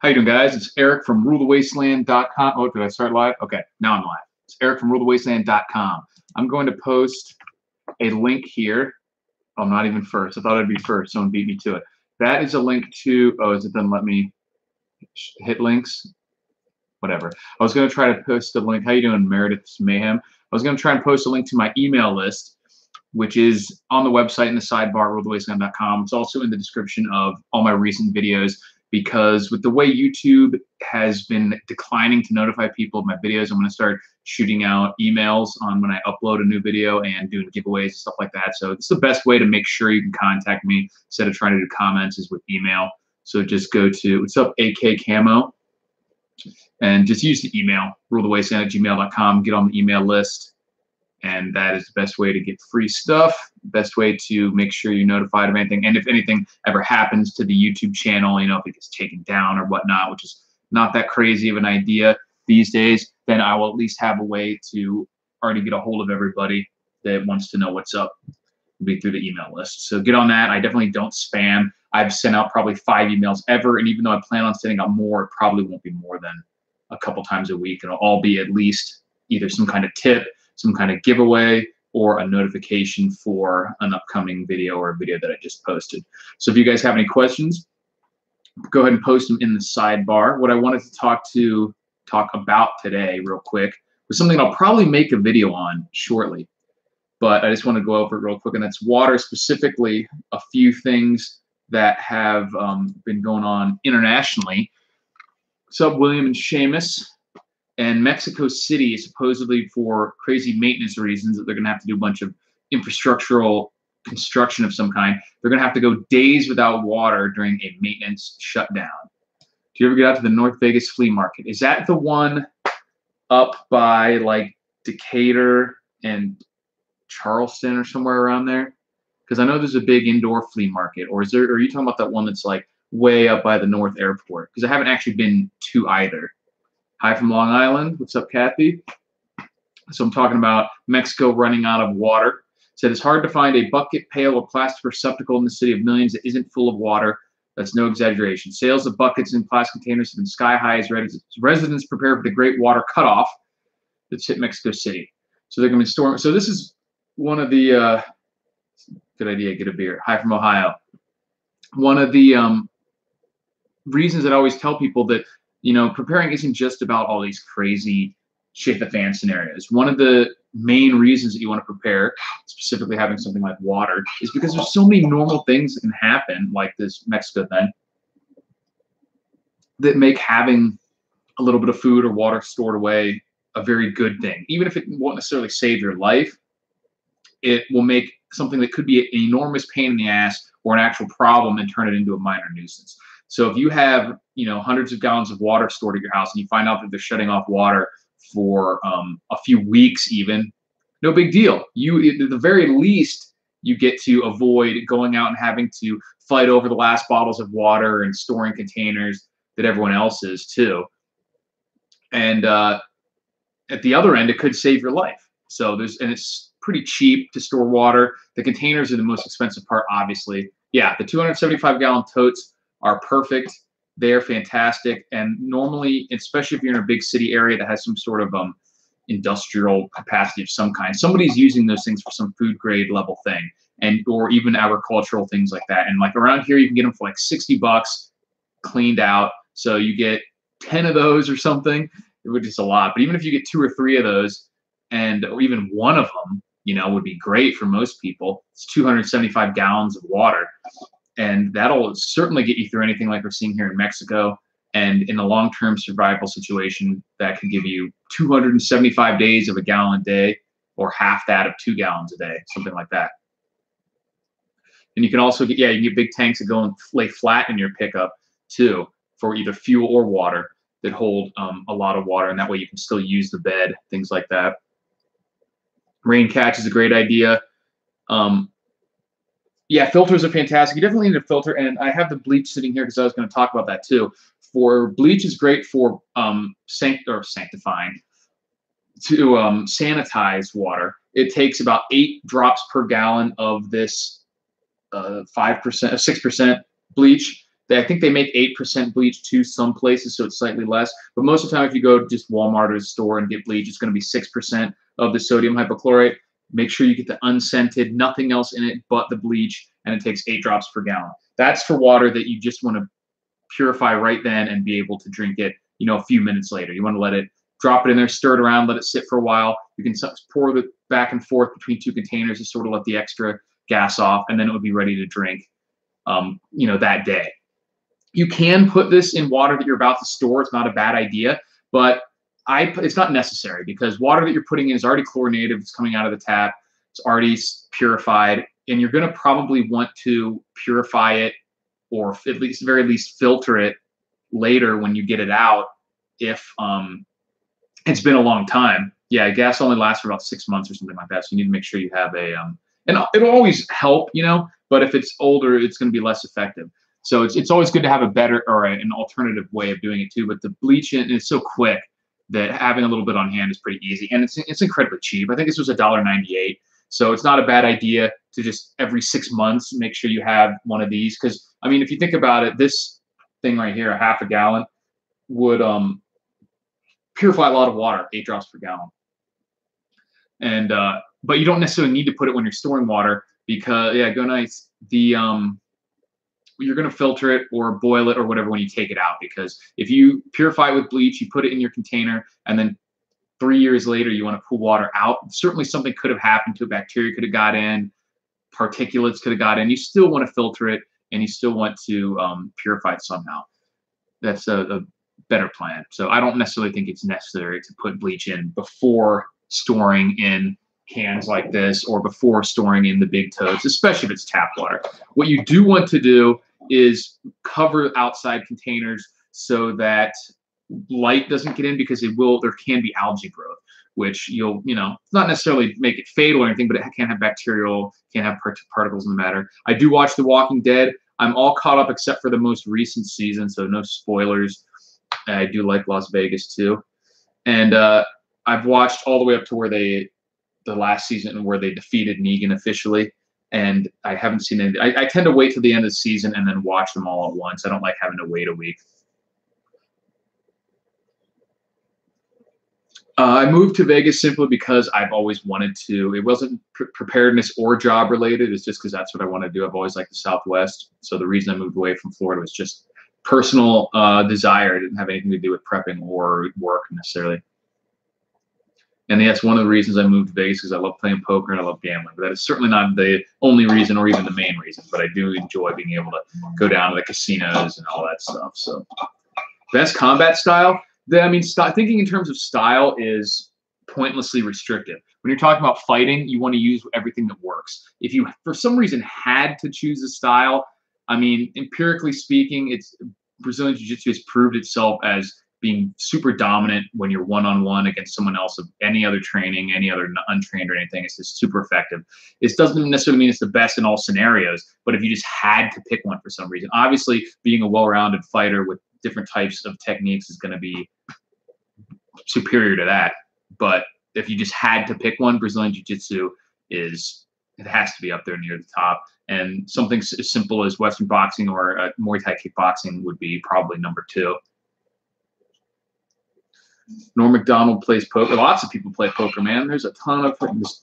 How you doing, guys? It's Eric from rulethewasteland.com. Oh, did I start live? Okay, now I'm live. It's Eric from rulethewasteland.com. I'm going to post a link here. Oh, I'm not even first. I thought I'd be first. Someone beat me to it. That is a link to, oh, is it doesn't let me hit links? Whatever. I was going to try to post a link. How you doing, Meredith Mayhem? I was going to try and post a link to my email list, which is on the website in the sidebar, rulethewasteland.com. It's also in the description of all my recent videos, because with the way YouTube has been declining to notify people of my videos, I'm going to start shooting out emails on when I upload a new video and doing giveaways and stuff like that. So it's the best way to make sure you can contact me instead of trying to do comments is with email. So just go to, what's up, AK Camo, and just use the email, rulethewasteland@gmail.com, get on the email list. And that is the best way to get free stuff, best way to make sure you're notified of anything. And if anything ever happens to the YouTube channel, you know, if it gets taken down or whatnot, which is not that crazy of an idea these days, then I will at least have a way to already get a hold of everybody that wants to know what's up. It'll be through the email list. So get on that. I definitely don't spam. I've sent out probably 5 emails ever, and even though I plan on sending out more, it probably won't be more than a couple times a week. It'll all be at least either some kind of tip, some kind of giveaway, or a notification for an upcoming video or a video that I just posted. So if you guys have any questions, go ahead and post them in the sidebar. What I wanted to talk about today real quick was something I'll probably make a video on shortly, but I just want to go over it real quick, and that's water, specifically a few things that have been going on internationally. What's up, William and Seamus? And Mexico City, supposedly for crazy maintenance reasons, that they're going to have to do a bunch of infrastructural construction of some kind. They're going to have to go days without water during a maintenance shutdown. Do you ever get out to the North Vegas flea market? Is that the one up by like Decatur and Charleston or somewhere around there? Because I know there's a big indoor flea market. Or is there? Or are you talking about that one that's like way up by the North Airport? Because I haven't actually been to either. Hi from Long Island. What's up, Kathy? So I'm talking about Mexico running out of water. Said it's hard to find a bucket, pail, or plastic receptacle in the city of millions that isn't full of water. That's no exaggeration. Sales of buckets and plastic containers have been sky high as residents prepare for the great water cutoff that's hit Mexico City. So they're going to be storing. So this is one of the good idea. Get a beer. Hi from Ohio. One of the reasons that I always tell people that, you know, preparing isn't just about all these crazy shit the fan scenarios. One of the main reasons that you want to prepare, specifically having something like water, is because there's so many normal things that can happen, like this Mexico thing, that make having a little bit of food or water stored away a very good thing. Even if it won't necessarily save your life, it will make something that could be an enormous pain in the ass or an actual problem and turn it into a minor nuisance. So if you have, you know, hundreds of gallons of water stored at your house and you find out that they're shutting off water for a few weeks even, no big deal. You, at the very least, you get to avoid going out and having to fight over the last bottles of water and storing containers that everyone else is too. And at the other end, it could save your life. So and it's pretty cheap to store water. The containers are the most expensive part, obviously. Yeah, the 275-gallon totes are perfect. They're fantastic. And normally, especially if you're in a big city area that has some sort of industrial capacity of some kind, somebody's using those things for some food grade level thing, and or even agricultural things like that. And like around here, you can get them for like $60 cleaned out. So you get 10 of those or something, which is a lot. But even if you get 2 or 3 of those, and or even one of them, you know, would be great for most people. It's 275 gallons of water. And that'll certainly get you through anything like we're seeing here in Mexico. And in a long-term survival situation, that could give you 275 days of a gallon a day, or half that of 2 gallons a day, something like that. And you can also get, you can get big tanks that go and lay flat in your pickup too, for either fuel or water, that hold a lot of water. And that way you can still use the bed, things like that. Rain catch is a great idea. Yeah, filters are fantastic. You definitely need a filter, and I have the bleach sitting here because I was going to talk about that too. Bleach is great for sanctifying, to sanitize water. It takes about 8 drops per gallon of this 5%, 6% bleach I think they make 8% bleach too, some places, so it's slightly less. But most of the time, if you go just Walmart or a store and get bleach, it's going to be 6% of the sodium hypochlorite. Make sure you get the unscented, nothing else in it but the bleach, and it takes 8 drops per gallon. That's for water that you just want to purify right then and be able to drink it, a few minutes later. You want to let it, drop it in there, stir it around, let it sit for a while. You can pour it back and forth between 2 containers to sort of let the extra gas off, and then it would be ready to drink, that day. You can put this in water that you're about to store. It's not a bad idea, but it's not necessary because water that you're putting in is already chlorinated. It's coming out of the tap. It's already purified, and you're going to probably want to purify it, or at least, very least, filter it later when you get it out. If it's been a long time, yeah, gas only lasts for about 6 months or something like that. So you need to make sure you have a and it'll always help, but if it's older, it's going to be less effective. So it's always good to have a better or an alternative way of doing it too. But the bleach is so quick that having a little bit on hand is pretty easy, and it's incredibly cheap. I think this was $1.98, so it's not a bad idea to just every 6 months make sure you have one of these. Because I mean, if you think about it, this thing right here, a half a gallon, would purify a lot of water, 8 drops per gallon. And but you don't necessarily need to put it when you're storing water because go nice. You're going to filter it or boil it or whatever when you take it out, because if you purify it with bleach, you put it in your container, and then 3 years later you want to pull water out, certainly something could have happened to it. Bacteria could have got in, particulates could have got in. You still want to filter it, and you still want to purify it somehow. That's a better plan. So I don't necessarily think it's necessary to put bleach in before storing in cans like this or before storing in the big totes, especially if it's tap water. What you do want to do is cover outside containers so that light doesn't get in, because there can be algae growth, which not necessarily make it fatal or anything, but it can have bacterial, can have particles in the matter. I do watch The Walking Dead. I'm all caught up except for the most recent season, so no spoilers. I do like Las Vegas too. And I've watched all the way up to where the last season where they defeated Negan officially. And I haven't seen any. I tend to wait till the end of the season and then watch them all at once. I don't like having to wait a week. I moved to Vegas simply because I've always wanted to. It wasn't preparedness or job related. It's just because that's what I want to do. I've always liked the Southwest. So the reason I moved away from Florida was just personal desire. It didn't have anything to do with prepping or work necessarily. And that's one of the reasons I moved to Vegas, because I love playing poker and I love gambling. But that is certainly not the only reason or even the main reason. But I do enjoy being able to go down to the casinos and all that stuff. So best combat style. Thinking in terms of style is pointlessly restrictive. When you're talking about fighting, you want to use everything that works. If you, for some reason, had to choose a style, empirically speaking, Brazilian Jiu-Jitsu has proved itself as being super dominant when you're one-on-one against someone else of any other training, any other untrained or anything. It's just super effective. This doesn't necessarily mean it's the best in all scenarios, but if you just had to pick one for some reason, obviously being a well-rounded fighter with different types of techniques is going to be superior to that. But if you just had to pick one, Brazilian Jiu-Jitsu it has to be up there near the top. And something as simple as Western boxing or Muay Thai kickboxing would be probably number 2. Norm Macdonald plays poker. Lots of people play poker, man. There's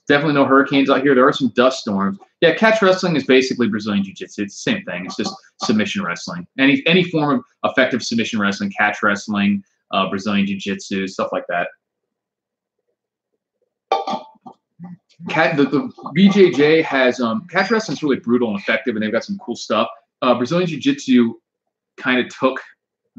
definitely no hurricanes out here. There are some dust storms. Yeah, catch wrestling is basically Brazilian Jiu-Jitsu. It's the same thing. It's just submission wrestling. Any form of effective submission wrestling, catch wrestling, Brazilian Jiu-Jitsu, stuff like that. The BJJ has catch wrestling is really brutal and effective, and they've got some cool stuff. Brazilian Jiu-Jitsu kind of took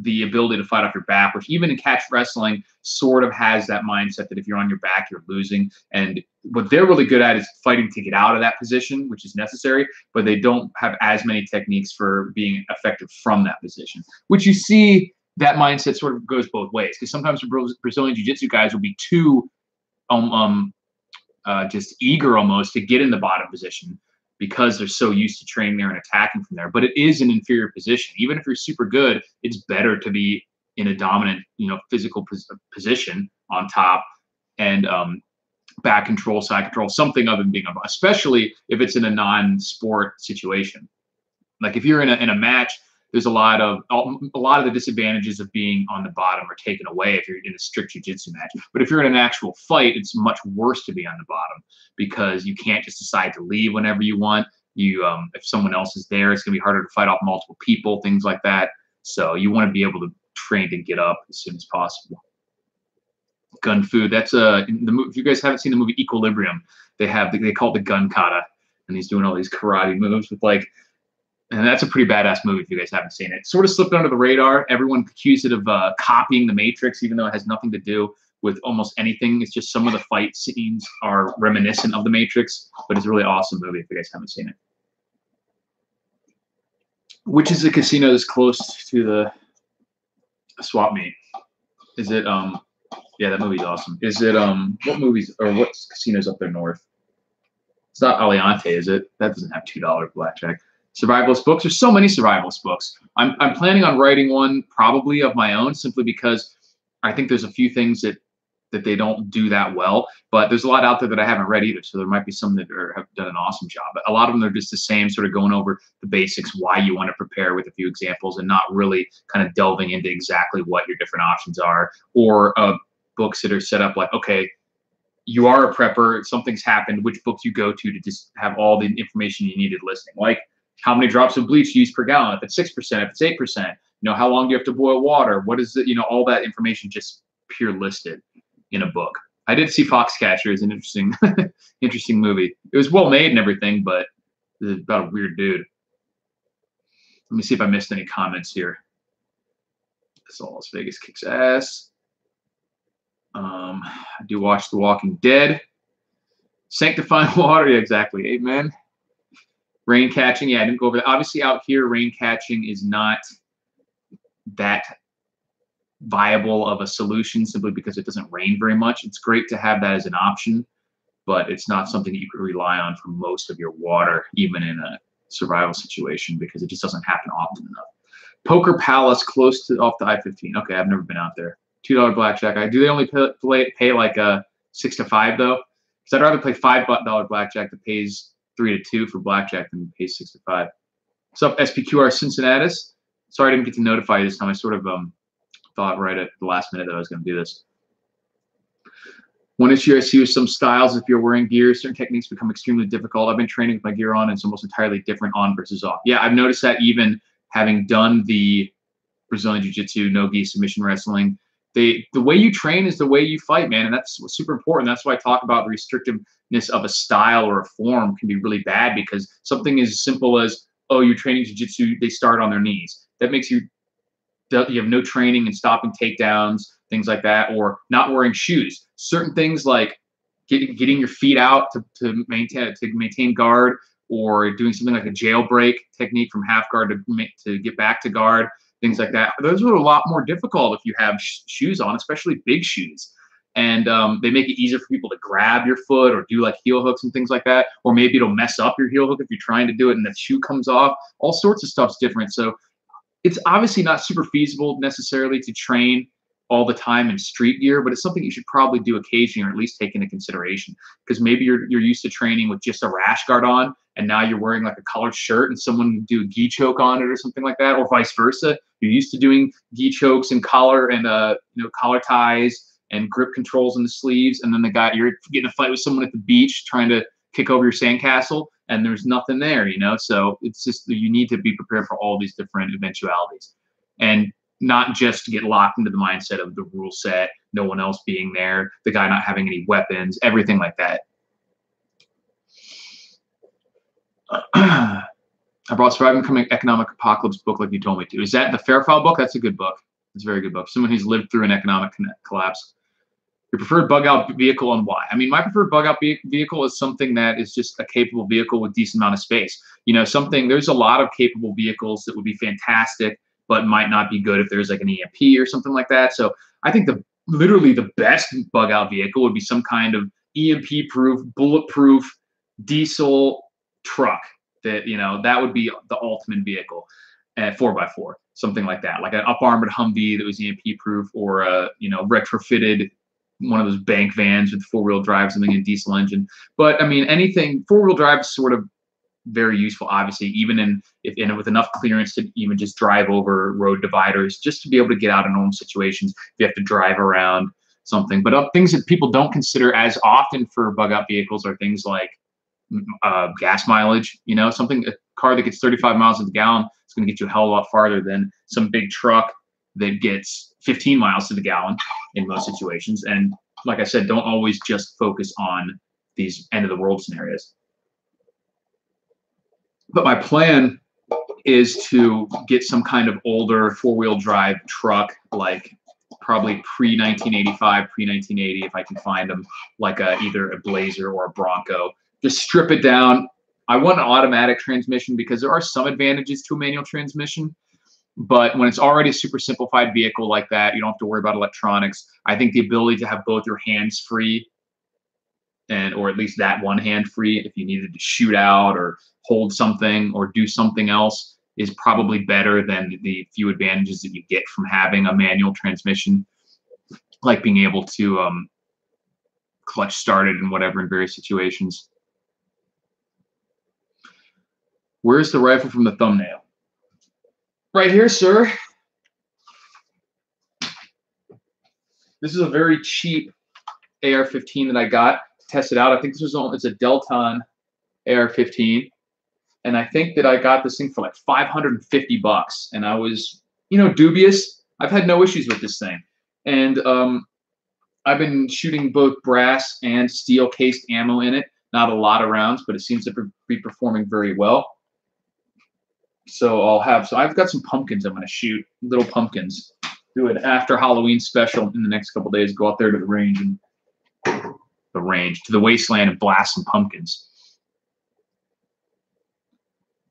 the ability to fight off your back, which even in catch wrestling sort of has that mindset that if you're on your back, you're losing. And what they're really good at is fighting to get out of that position, which is necessary, but they don't have as many techniques for being effective from that position, which you see that mindset sort of goes both ways. Because sometimes Brazilian Jiu-Jitsu guys will be too just eager almost to get in the bottom position because they're so used to training there and attacking from there. But it is an inferior position. Even if you're super good, it's better to be in a dominant, physical position on top and back control, side control, something other than being up, especially if it's in a non-sport situation. Like if you're in a match there's a lot of the disadvantages of being on the bottom are taken away if you're in a strict jiu-jitsu match. But if you're in an actual fight, it's much worse to be on the bottom because you can't just decide to leave whenever you want. If someone else is there, it's going to be harder to fight off multiple people, things like that. So you want to be able to train to get up as soon as possible. Gun food. That's if you guys haven't seen the movie Equilibrium, they call it the gun kata, and he's doing all these karate moves with and that's a pretty badass movie if you guys haven't seen it. Sort of slipped under the radar. Everyone accused it of copying The Matrix, even though it has nothing to do with almost anything. It's just some of the fight scenes are reminiscent of The Matrix, but it's a really awesome movie if you guys haven't seen it. Which is the casino that's close to the swap meet? Is it yeah, that movie's awesome. Is it what movies or what casinos up there north? It's not Aliante, is it? That doesn't have $2 blackjack. Survivalist books. There's so many survivalist books. I'm planning on writing one probably of my own, simply because I think there's a few things that they don't do that well. But there's a lot out there that I haven't read either. So there might be some that have done an awesome job. But a lot of them are just the same, sort of going over the basics, why you want to prepare with a few examples, and not really kind of delving into exactly what your different options are, or books that are set up like, okay, you are a prepper, something's happened, which books you go to just have all the information you needed listing. Like, how many drops of bleach used per gallon? If it's 6%, if it's 8%, how long do you have to boil water? What is it? All that information just pure listed in a book. I did see Foxcatcher as an interesting, interesting movie. It was well made and everything, but it's about a weird dude. Let me see if I missed any comments here. So Las Vegas kicks ass. I do watch The Walking Dead. Sanctifying water, yeah, exactly. Amen. Rain catching, yeah, I didn't go over that. Obviously, out here, rain catching is not that viable of a solution simply because it doesn't rain very much. It's great to have that as an option, but it's not something that you can rely on for most of your water, even in a survival situation, because it just doesn't happen often enough. Poker Palace, close to off the I-15. Okay, I've never been out there. $2 blackjack. Do they only pay like a 6 to 5 though? Because I'd rather play $5 blackjack that pays 3 to 2 for blackjack than pays 6 to 5. What's up, SPQR Cincinnatus? Sorry I didn't get to notify you this time. I sort of thought right at the last minute that I was going to do this. One issue I see with some styles, if you're wearing gear, certain techniques become extremely difficult. I've been training with my gear on, and it's almost entirely different on versus off. Yeah, I've noticed that even having done the Brazilian Jiu-Jitsu, no-gi, submission wrestling. The way you train is the way you fight, man, and that's super important. That's why I talk about the restrictiveness of a style or a form can be really bad, because something as simple as, oh, you're training jiu-jitsu, they start on their knees. That makes you have no training in stopping takedowns, things like that, or not wearing shoes. Certain things like getting your feet out to maintain guard, or doing something like a jailbreak technique from half guard to get back to guard. Things like that. Those are a lot more difficult if you have shoes on, especially big shoes. And they make it easier for people to grab your foot or do like heel hooks and things like that. Or maybe it'll mess up your heel hook if you're trying to do it and the shoe comes off. All sorts of stuff's different. So it's obviously not super feasible necessarily to train all the time in street gear, but it's something you should probably do occasionally, or at least take into consideration. Because maybe you're used to training with just a rash guard on, and now you're wearing like a collared shirt and someone do a gi choke on it or something like that, or vice versa. You're used to doing gi chokes and collar and collar ties and grip controls in the sleeves, and then you're getting a fight with someone at the beach trying to kick over your sandcastle, and there's nothing there, So it's just, you need to be prepared for all these different eventualities, and not just get locked into the mindset of the rule set, no one else being there, the guy not having any weapons, everything like that. I brought Surviving Coming Economic Apocalypse book like you told me to. Is that the Fairfile book? That's a good book. It's a very good book. Someone who's lived through an economic collapse. Your preferred bug out vehicle and why? I mean, my preferred bug out vehicle is something that is just a capable vehicle with decent amount of space. There's a lot of capable vehicles that would be fantastic, but might not be good if there's like an EMP or something like that. So I think literally the best bug out vehicle would be some kind of EMP proof, bulletproof diesel truck that would be the ultimate vehicle at 4x4, something like that, like an up armored Humvee that was EMP proof, or a retrofitted one of those bank vans with 4-wheel drive, something in diesel engine. But I mean, anything 4-wheel drive is sort of very useful, obviously, even in with enough clearance to even just drive over road dividers, just to be able to get out of normal situations. If you have to drive around something, but things that people don't consider as often for bug out vehicles are things like gas mileage. You know, a car that gets 35 miles to the gallon is going to get you a hell of a lot farther than some big truck that gets 15 miles to the gallon in most situations. And like I said, don't always just focus on these end of the world scenarios. But my plan is to get some kind of older four-wheel drive truck, like probably pre-1985, pre-1980, if I can find them, like either a Blazer or a Bronco. Just strip it down. I want an automatic transmission because there are some advantages to a manual transmission. But when it's already a super simplified vehicle like that, you don't have to worry about electronics. I think the ability to have both your hands free, or at least that one hand free, if you needed to shoot out or hold something or do something else, is probably better than the few advantages that you get from having a manual transmission, like being able to clutch start it and whatever in various situations. Where's the rifle from the thumbnail? Right here, sir. This is a very cheap AR-15 that I got to test it out. I think it's a Delton AR-15, and I think that I got this thing for like $550, and I was, dubious. I've had no issues with this thing, and I've been shooting both brass and steel cased ammo in it. Not a lot of rounds, but it seems to be performing very well. So I've got some pumpkins I'm going to shoot, little pumpkins. Do an after Halloween special in the next couple days. Go out there to the range to the Wasteland and blast some pumpkins.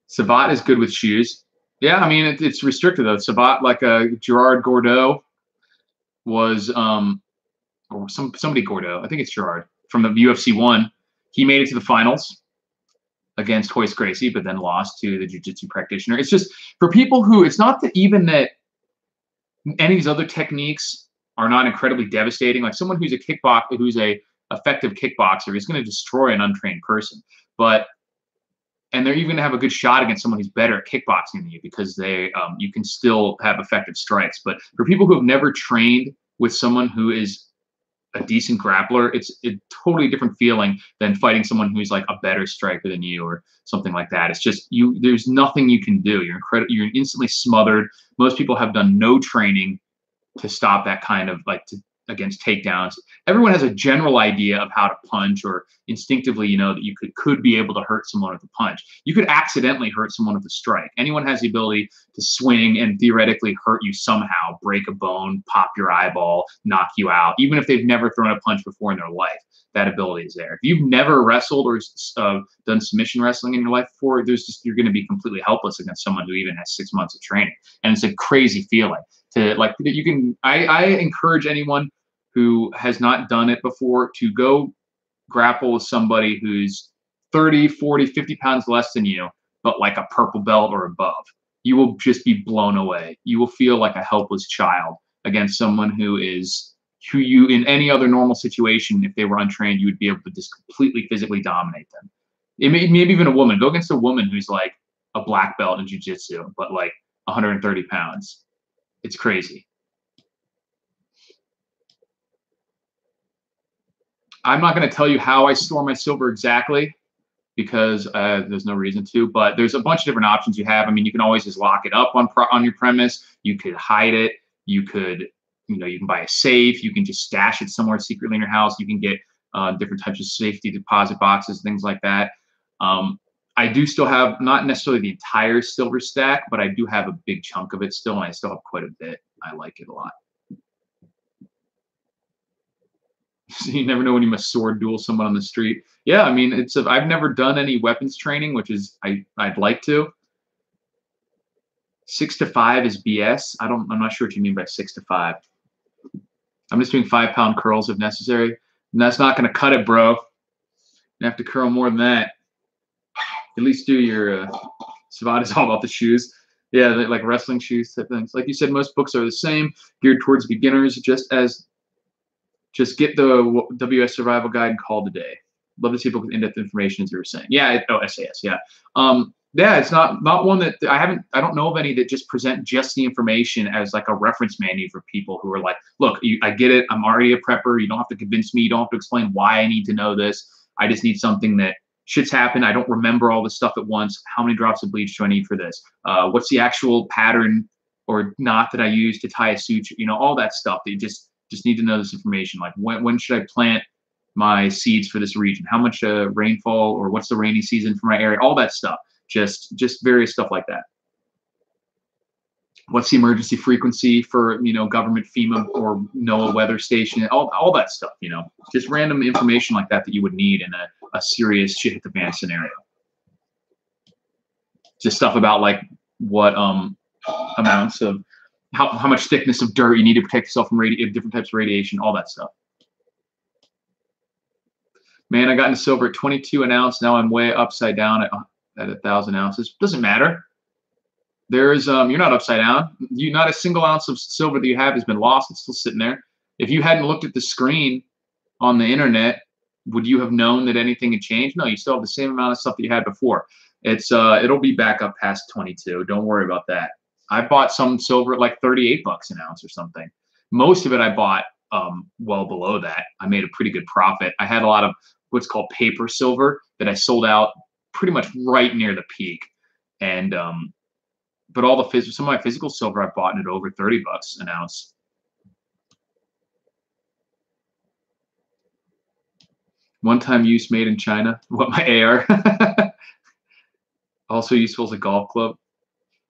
Savat is good with shoes. Yeah, I mean it's restricted though. Savat, like Gerard Gordeau was or somebody Gordeau. I think it's Gerard from the UFC 1. He made it to the finals against Hoist Gracie, but then lost to the jiu-jitsu practitioner. It's just for people who, it's not that even that any of these other techniques are not incredibly devastating. Like someone who's a effective kickboxer is going to destroy an untrained person. And they're even going to have a good shot against someone who's better at kickboxing than you, because you can still have effective strikes. But for people who have never trained with someone who is a decent grappler, it's a totally different feeling than fighting someone who's like a better striker than you or something like that. It's just there's nothing you can do. You're instantly smothered. Most people have done no training to stop that kind of against takedowns. Everyone has a general idea of how to punch, or instinctively that you could be able to hurt someone with a punch. You could accidentally hurt someone with a strike. Anyone has the ability to swing and theoretically hurt you somehow, break a bone, pop your eyeball, knock you out, even if they've never thrown a punch before in their life. That ability is there. If you've never wrestled or done submission wrestling in your life before, you're going to be completely helpless against someone who even has 6 months of training, and it's a crazy feeling. I encourage anyone who has not done it before to go grapple with somebody who's 30, 40, 50 pounds less than you, but like a purple belt or above. You will just be blown away. You will feel like a helpless child against someone who you in any other normal situation, if they were untrained, you would be able to just completely physically dominate them. Maybe even a woman. Go against a woman who's like a black belt in jiu-jitsu, but like 130 pounds. It's crazy. I'm not going to tell you how I store my silver exactly, because there's no reason to, but there's a bunch of different options you have. I mean, you can always just lock it up on your premise. You could hide it. You could, you can buy a safe. You can just stash it somewhere secretly in your house. You can get different types of safety deposit boxes, things like that. I do still have, not necessarily the entire silver stack, but I do have a big chunk of it still, and I still have quite a bit. I like it a lot. So you never know when you must sword duel someone on the street. Yeah, I mean, I've never done any weapons training, which is I'd like to. 6 to 5 is BS. I'm not sure what you mean by 6 to 5. I'm just doing 5-pound curls if necessary, and that's not going to cut it, bro. You have to curl more than that. At least do your Savat is all about the shoes. Yeah, like wrestling shoes type things. Like you said, most books are the same, geared towards beginners. Just get the WS Survival Guide and call today. Love to see a book with in-depth information, as you were saying. Yeah. SAS. Yeah. Yeah, it's not one that I don't know of any that just present just the information as like a reference manual for people who are like, look, I get it. I'm already a prepper. You don't have to convince me. You don't have to explain why I need to know this. I just need something that shit's happened. I don't remember all this stuff at once. How many drops of bleach do I need for this? What's the actual pattern or knot that I use to tie a suture? You know, all that stuff that you just need to know this information. Like when should I plant my seeds for this region? How much rainfall, or what's the rainy season for my area? All that stuff. Just various stuff like that. What's the emergency frequency for, you know, government, FEMA, or NOAA weather station? All that stuff, you know, just random information like that you would need in a serious shit hit the fan scenario. Just stuff about like what amounts of how much thickness of dirt you need to protect yourself from different types of radiation, all that stuff. Man, I got into silver at 22 an ounce. Now I'm way upside down at 1,000 ounces. Doesn't matter. There's you're not upside down. Not a single ounce of silver that you have has been lost. It's still sitting there. If you hadn't looked at the screen on the internet, would you have known that anything had changed? No, you still have the same amount of stuff that you had before. It's it'll be back up past 22. Don't worry about that. I bought some silver at like 38 bucks an ounce or something. Most of it I bought well below that. I made a pretty good profit. I had a lot of what's called paper silver that I sold out pretty much right near the peak. And but all the some of my physical silver I bought at over 30 bucks an ounce. One-time use made in China. What, my AR? Also useful as a golf club.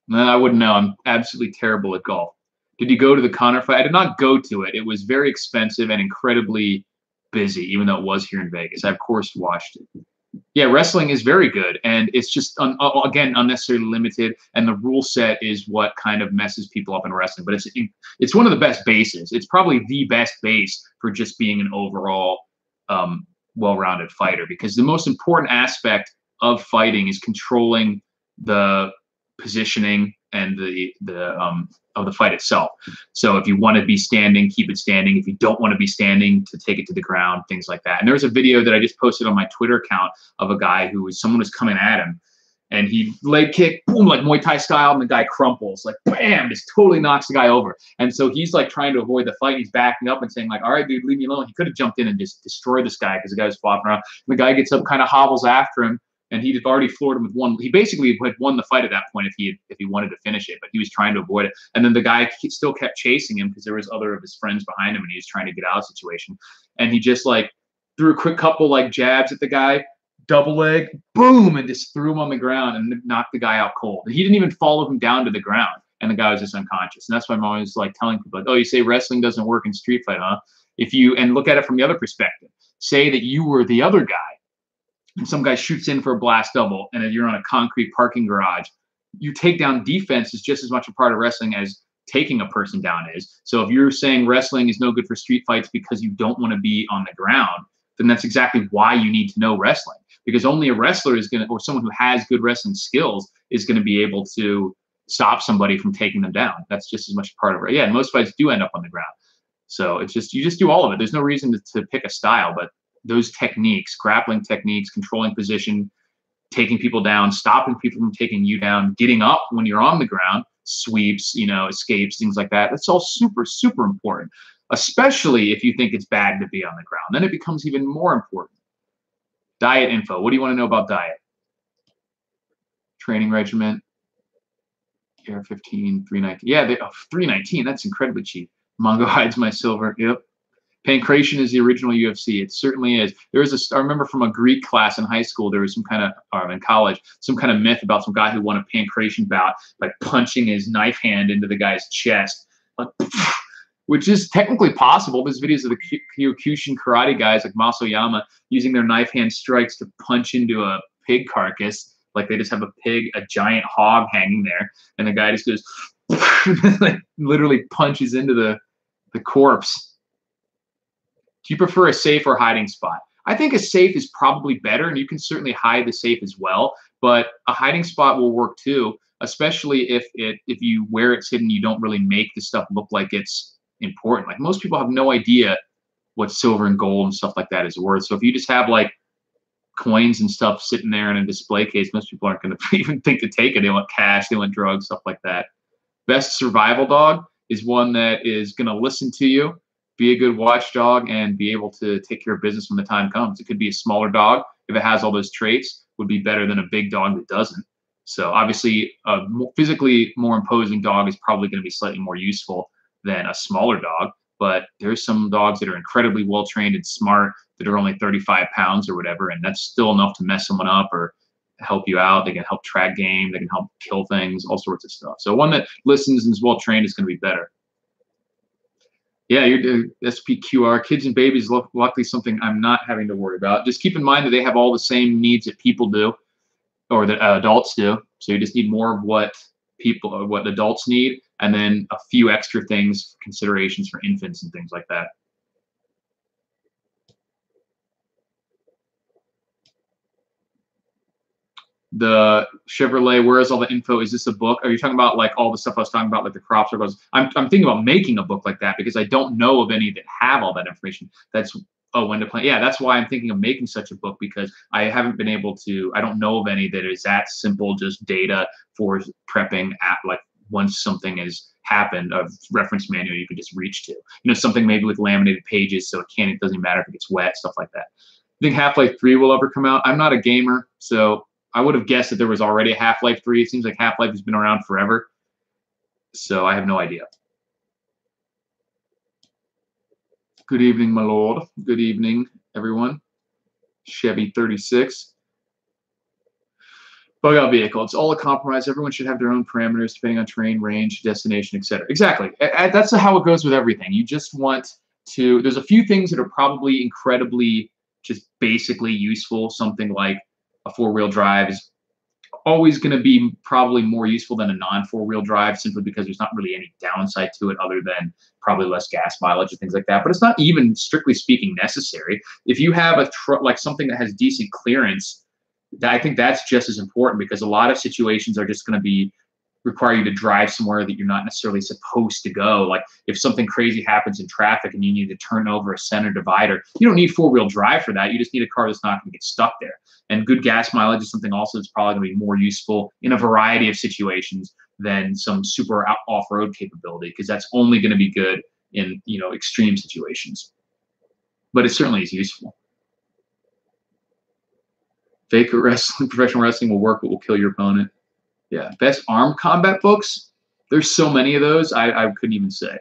No, I wouldn't know. I'm absolutely terrible at golf. Did you go to the Connor fight? I did not go to it. It was very expensive and incredibly busy, even though it was here in Vegas. I, of course, watched it. Yeah, wrestling is very good, and it's just, again, unnecessarily limited, and the rule set is what kind of messes people up in wrestling. But it's one of the best bases. It's probably the best base for just being an overall well-rounded fighter, because the most important aspect of fighting is controlling the positioning and of the fight itself. So if you want to be standing, keep it standing. If you don't want to be standing, to take it to the ground, things like that. And there was a video that I just posted on my Twitter account of a guy someone was coming at him, and he leg kick, boom, like Muay Thai style, and the guy crumples, like bam, just totally knocks the guy over. And so he's like trying to avoid the fight. He's backing up and saying like, all right, dude, leave me alone. He could have jumped in and just destroyed this guy because the guy was flopping around. And the guy gets up, kind of hobbles after him, and he'd already floored him with one. He basically had won the fight at that point if he wanted to finish it, but he was trying to avoid it. And then the guy still kept chasing him because there was other of his friends behind him, and he was trying to get out of the situation. And he just like threw a quick couple like jabs at the guy, double leg, boom, and just threw him on the ground and knocked the guy out cold. And he didn't even follow him down to the ground, and the guy was just unconscious. And that's why I'm always like telling people, like, oh, you say wrestling doesn't work in street fight, huh? And look at it from the other perspective. Say that you were the other guy, and some guy shoots in for a blast double, and you're on a concrete parking garage. Your takedown defense is just as much a part of wrestling as taking a person down is. So if you're saying wrestling is no good for street fights because you don't want to be on the ground, then that's exactly why you need to know wrestling. Because only a wrestler is going to, or someone who has good wrestling skills, is going to be able to stop somebody from taking them down. That's just as much a part of it. Yeah, and most fights do end up on the ground. So it's just, you just do all of it. There's no reason to pick a style, but those techniques, grappling techniques, controlling position, taking people down, stopping people from taking you down, getting up when you're on the ground, sweeps, escapes, things like that. That's all super, super important, especially if you think it's bad to be on the ground. Then it becomes even more important. Diet info. What do you want to know about diet? Training regimen. Air 15, 319. Yeah, 319. That's incredibly cheap. Mongo hides my silver. Yep. Pancration is the original UFC. It certainly is. I remember from a Greek class in high school, there was some kind of, in college, some kind of myth about some guy who won a pancration bout by punching his knife hand into the guy's chest, which is technically possible. There's videos of the Kyokushin karate guys like Masoyama using their knife hand strikes to punch into a pig carcass. Like they just have a giant hog hanging there, and the guy just goes, like literally punches into the corpse. Do you prefer a safe or hiding spot? I think a safe is probably better, and you can certainly hide the safe as well, but a hiding spot will work too, especially if where it's hidden, you don't really make the stuff look like it's important. Like most people have no idea what silver and gold and stuff like that is worth. So if you just have like coins and stuff sitting there in a display case, most people aren't going to even think to take it. They want cash, they want drugs, stuff like that. Best survival dog is one that is going to listen to you, be a good watchdog, and be able to take care of business when the time comes. It could be a smaller dog. If it has all those traits, would be better than a big dog that doesn't. So obviously, a physically more imposing dog is probably going to be slightly more useful than a smaller dog. But there's some dogs that are incredibly well trained and smart that are only 35 pounds or whatever, and that's still enough to mess someone up or help you out. They can help track game. They can help kill things, all sorts of stuff. So one that listens and is well trained is going to be better. Yeah, your SPQR, kids and babies, luckily something I'm not having to worry about. Just keep in mind that they have all the same needs that people do, or that adults do. So you just need more of what adults need, and then a few extra things, considerations for infants and things like that. The Chevrolet, where is all the info? Is this a book? Are you talking about like all the stuff I was talking about, like the crop circles? I'm thinking about making a book like that because I don't know of any that have all that information. That's when to plant. Yeah, that's why I'm thinking of making such a book, because I haven't been able to. I don't know of any that is that simple, just data for prepping at like once something has happened, a reference manual you can just reach to. You know, something maybe with laminated pages, so it doesn't matter if it gets wet, stuff like that. I think Half-Life 3 will ever come out. I'm not a gamer, so I would have guessed that there was already a Half-Life 3. It seems like Half-Life has been around forever, so I have no idea. Good evening, my lord. Good evening, everyone. Chevy 36. Bug out vehicle. It's all a compromise. Everyone should have their own parameters depending on terrain, range, destination, etc. Exactly. That's how it goes with everything. You just want to. There's a few things that are probably incredibly just basically useful. Something like a four-wheel drive is always going to be probably more useful than a non-four-wheel drive, simply because there's not really any downside to it other than probably less gas mileage and things like that. But it's not even strictly speaking necessary. If you have a truck, like something that has decent clearance, I think that's just as important, because a lot of situations are just going to require you to drive somewhere that you're not necessarily supposed to go. Like if something crazy happens in traffic and you need to turn over a center divider, you don't need four-wheel drive for that. You just need a car that's not going to get stuck there. And good gas mileage is something also that's probably going to be more useful in a variety of situations than some super off-road capability, because that's only going to be good in, you know, extreme situations. But it certainly is useful. Fake wrestling, professional wrestling will work, but will kill your opponent. Yeah, best armed combat books. There's so many of those, I couldn't even say.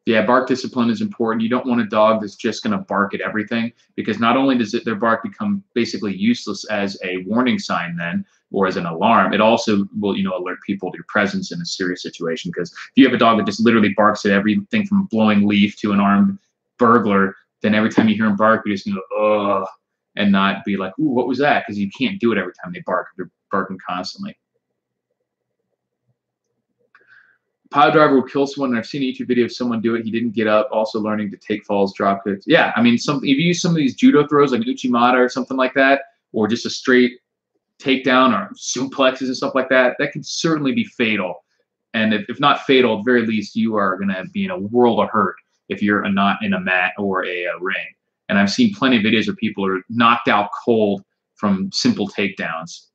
Yeah, bark discipline is important. You don't want a dog that's just going to bark at everything, because not only does their bark become basically useless as a warning sign then, or as an alarm, it also will, you know, alert people to your presence in a serious situation. Because if you have a dog that just literally barks at everything from a blowing leaf to an armed burglar, then every time you hear him bark, you're just going to go, ugh, and not be like, ooh, what was that? Because you can't do it every time they bark. They're barking constantly. Pile driver will kill someone, and I've seen a YouTube video of someone do it. He didn't get up. Also learning to take falls, drop kicks. Yeah, I mean, if you use some of these judo throws like Uchimata or something like that, or just a straight takedown or suplexes and stuff like that, that can certainly be fatal. And if not fatal, at the very least, you are going to be in a world of hurt if you're not in a mat or a ring. And I've seen plenty of videos where people are knocked out cold from simple takedowns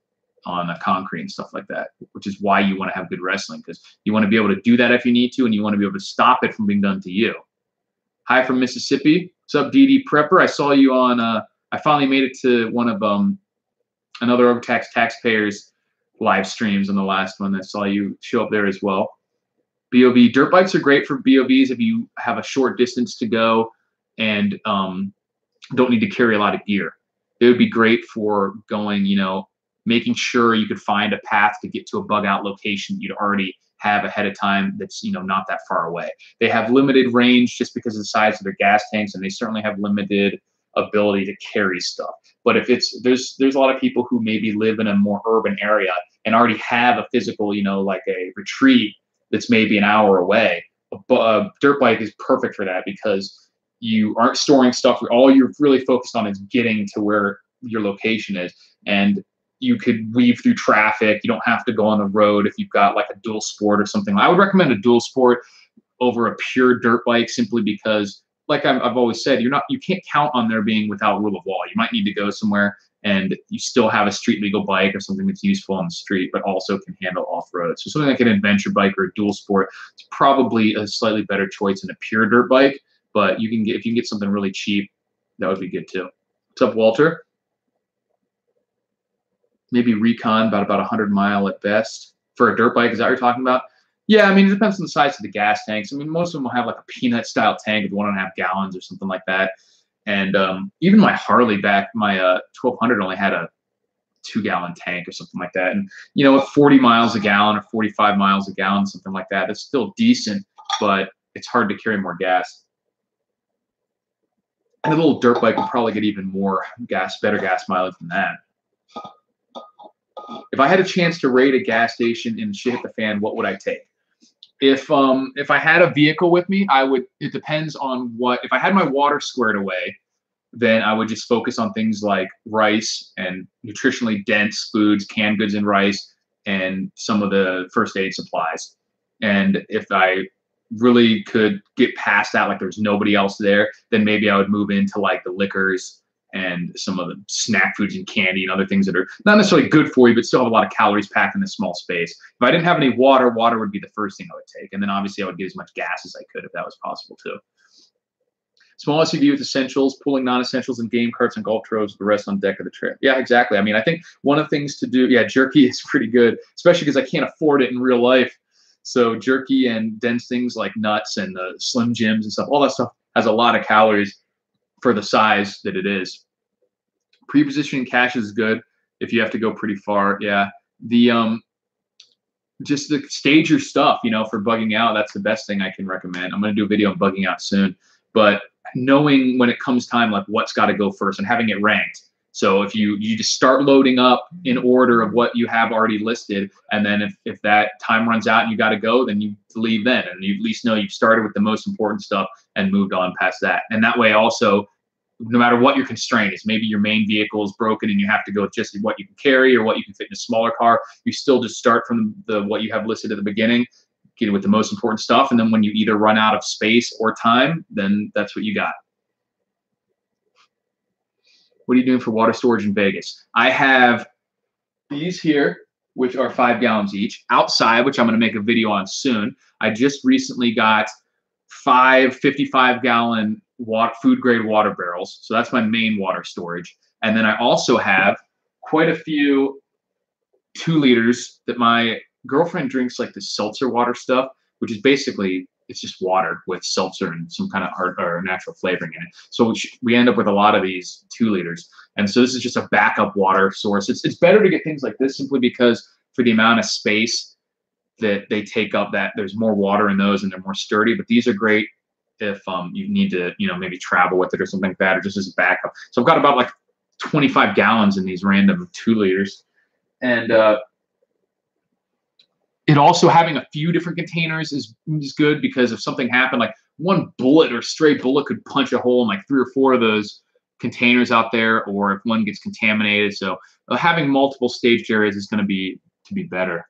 on a concrete and stuff like that, which is why you want to have good wrestling, because you want to be able to do that if you need to, and you want to be able to stop it from being done to you. Hi from Mississippi. What's up, DD Prepper? I saw you on, I finally made it to one of another Overtax Taxpayers live streams on the last one. I saw you show up there as well. BOV. Dirt bikes are great for BOVs if you have a short distance to go and don't need to carry a lot of gear. They would be great for going, you know, making sure you could find a path to get to a bug out location you'd already have ahead of time that's, you know, not that far away. They have limited range just because of the size of their gas tanks, and they certainly have limited ability to carry stuff. But if there's a lot of people who maybe live in a more urban area and already have a physical, you know, like a retreat that's maybe an hour away, a dirt bike is perfect for that, because you aren't storing stuff. All you're really focused on is getting to where your location is. And you could weave through traffic. You don't have to go on the road if you've got like a dual sport or something. I would recommend a dual sport over a pure dirt bike, simply because like I've always said, you can't count on there being without rule of law. You might need to go somewhere and you still have a street legal bike or something that's useful on the street, but also can handle off-road. So something like an adventure bike or a dual sport is probably a slightly better choice than a pure dirt bike. But if you can get something really cheap, that would be good too. What's up, Walter? Maybe Recon, about 100-mile at best for a dirt bike. Is that what you're talking about? Yeah, I mean, it depends on the size of the gas tanks. I mean, most of them will have like a peanut-style tank of 1.5 gallons or something like that. And even my Harley my 1200 only had a 2-gallon tank or something like that. And, you know, at 40 miles a gallon or 45 miles a gallon, something like that, it's still decent, but it's hard to carry more gas. And a little dirt bike would probably get even more better gas mileage than that. If I had a chance to raid a gas station and shit hit the fan, what would I take? If I had a vehicle with me, it depends on if I had my water squared away, then I would just focus on things like rice and nutritionally dense foods, canned goods and rice, and some of the first aid supplies. And if I really could get past that, like there's nobody else there, then maybe I would move into like the liquors and some of the snack foods and candy and other things that are not necessarily good for you, but still have a lot of calories packed in this small space. If I didn't have any water would be the first thing I would take. And then obviously I would get as much gas as I could if that was possible too. Small SUV with essentials, pulling non-essentials and game carts and golf trails, the rest on deck of the trip. Yeah, exactly. I mean, I think one of the things to do, jerky is pretty good, especially because I can't afford it in real life. So jerky and dense things like nuts and the Slim Jims and stuff, all that stuff has a lot of calories for the size that it is. Pre-positioning caches is good if you have to go pretty far. Yeah, just the stage your stuff, for bugging out. That's the best thing I can recommend. I'm going to do a video on bugging out soon, but knowing when it comes time, like what's got to go first and having it ranked. So if you just start loading up in order of what you have already listed, and then if that time runs out and you got to go, then you leave then, and you at least know you've started with the most important stuff and moved on past that. And that way also, no matter what your constraint is, maybe your main vehicle is broken and you have to go with just what you can carry or what you can fit in a smaller car, you still just start from what you have listed at the beginning, get it with the most important stuff, and then when you either run out of space or time, then that's what you got. What are you doing for water storage in Vegas? I have these here, which are 5 gallons each. Outside, which I'm going to make a video on soon, I just recently got 5 55-gallon food-grade water barrels. So that's my main water storage. And then I also have quite a few 2 liters that my girlfriend drinks, like the seltzer water stuff, which is basically, it's just water with seltzer and some kind of art or natural flavoring in it. So we end up with a lot of these 2 liters. And so this is just a backup water source. It's better to get things like this simply because for the amount of space that they take up, that there's more water in those and they're more sturdy. But these are great if you need to, maybe travel with it or something like that, or just as a backup. So I've got about like 25 gallons in these random 2 liters. And it also having a few different containers is good, because if something happened, like one bullet or stray bullet could punch a hole in like 3 or 4 of those containers out there, or if one gets contaminated. So having multiple staged areas is going to be better.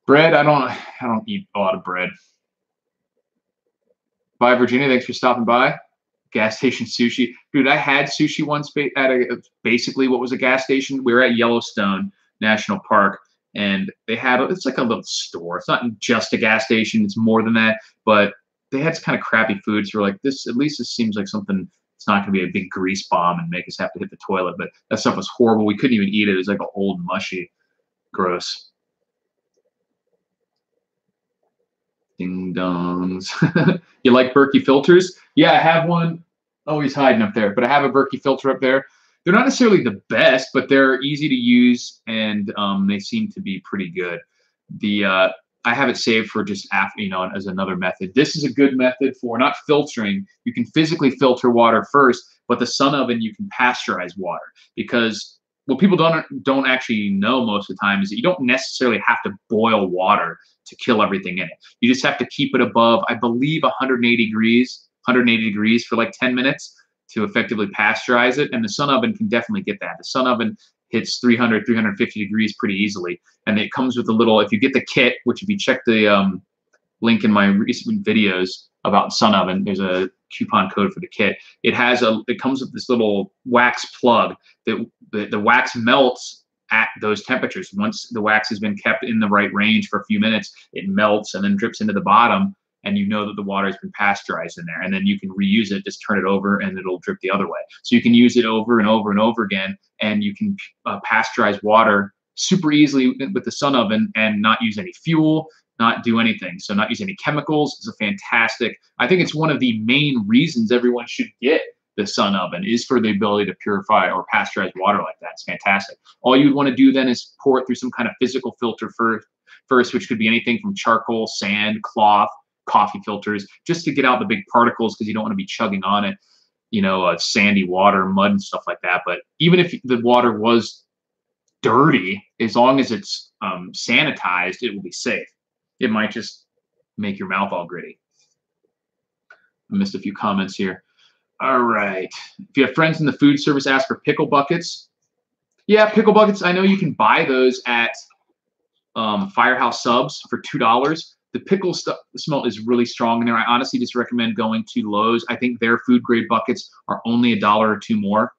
Bread, I don't eat a lot of bread. Bye, Virginia. Thanks for stopping by. Gas station sushi. Dude, I had sushi once at basically what was a gas station. We were at Yellowstone National Park, and they had, it's like a little store. It's not just a gas station. It's more than that. But they had kind of crappy food. So we're like, at least this seems like something, it's not going to be a big grease bomb and make us have to hit the toilet. But that stuff was horrible. We couldn't even eat it. It was like an old, mushy, gross. Ding dongs. You like Berkey filters? Yeah, I have one. Oh, he's hiding up there. But I have a Berkey filter up there. They're not necessarily the best, but they're easy to use, and they seem to be pretty good. I have it saved for just after, as another method. This is a good method for not filtering. You can physically filter water first, but the sun oven, you can pasteurize water, because what people don't actually know most of the time is that you don't necessarily have to boil water to kill everything in it. You just have to keep it above, I believe, 180 degrees for like 10 minutes to effectively pasteurize it. And the sun oven can definitely get that. The sun oven hits 300, 350 degrees pretty easily. And it comes with a little, if you get the kit, which if you check the link in my recent videos, about Sun Oven. There's a coupon code for the kit. It comes with this little wax plug that the wax melts at those temperatures. Once the wax has been kept in the right range for a few minutes, it melts and then drips into the bottom, and you know that the water has been pasteurized in there. And then you can reuse it, just turn it over, and it'll drip the other way. So you can use it over and over and over again, and you can pasteurize water super easily with the Sun Oven and not use any fuel, not do anything. So not use any chemicals. It's a fantastic, I think it's one of the main reasons everyone should get the Sun Oven, is for the ability to purify or pasteurize water like that. It's fantastic. All you would want to do then is pour it through some kind of physical filter first, which could be anything from charcoal, sand, cloth, coffee filters, just to get out the big particles, because you don't want to be chugging on it, sandy water, mud and stuff like that. But even if the water was dirty, as long as it's sanitized, it will be safe. It might just make your mouth all gritty. I missed a few comments here. All right. If you have friends in the food service, ask for pickle buckets. Yeah, pickle buckets. I know you can buy those at Firehouse Subs for $2. The pickle smell is really strong in there. I honestly just recommend going to Lowe's. I think their food grade buckets are only $1 or $2 more.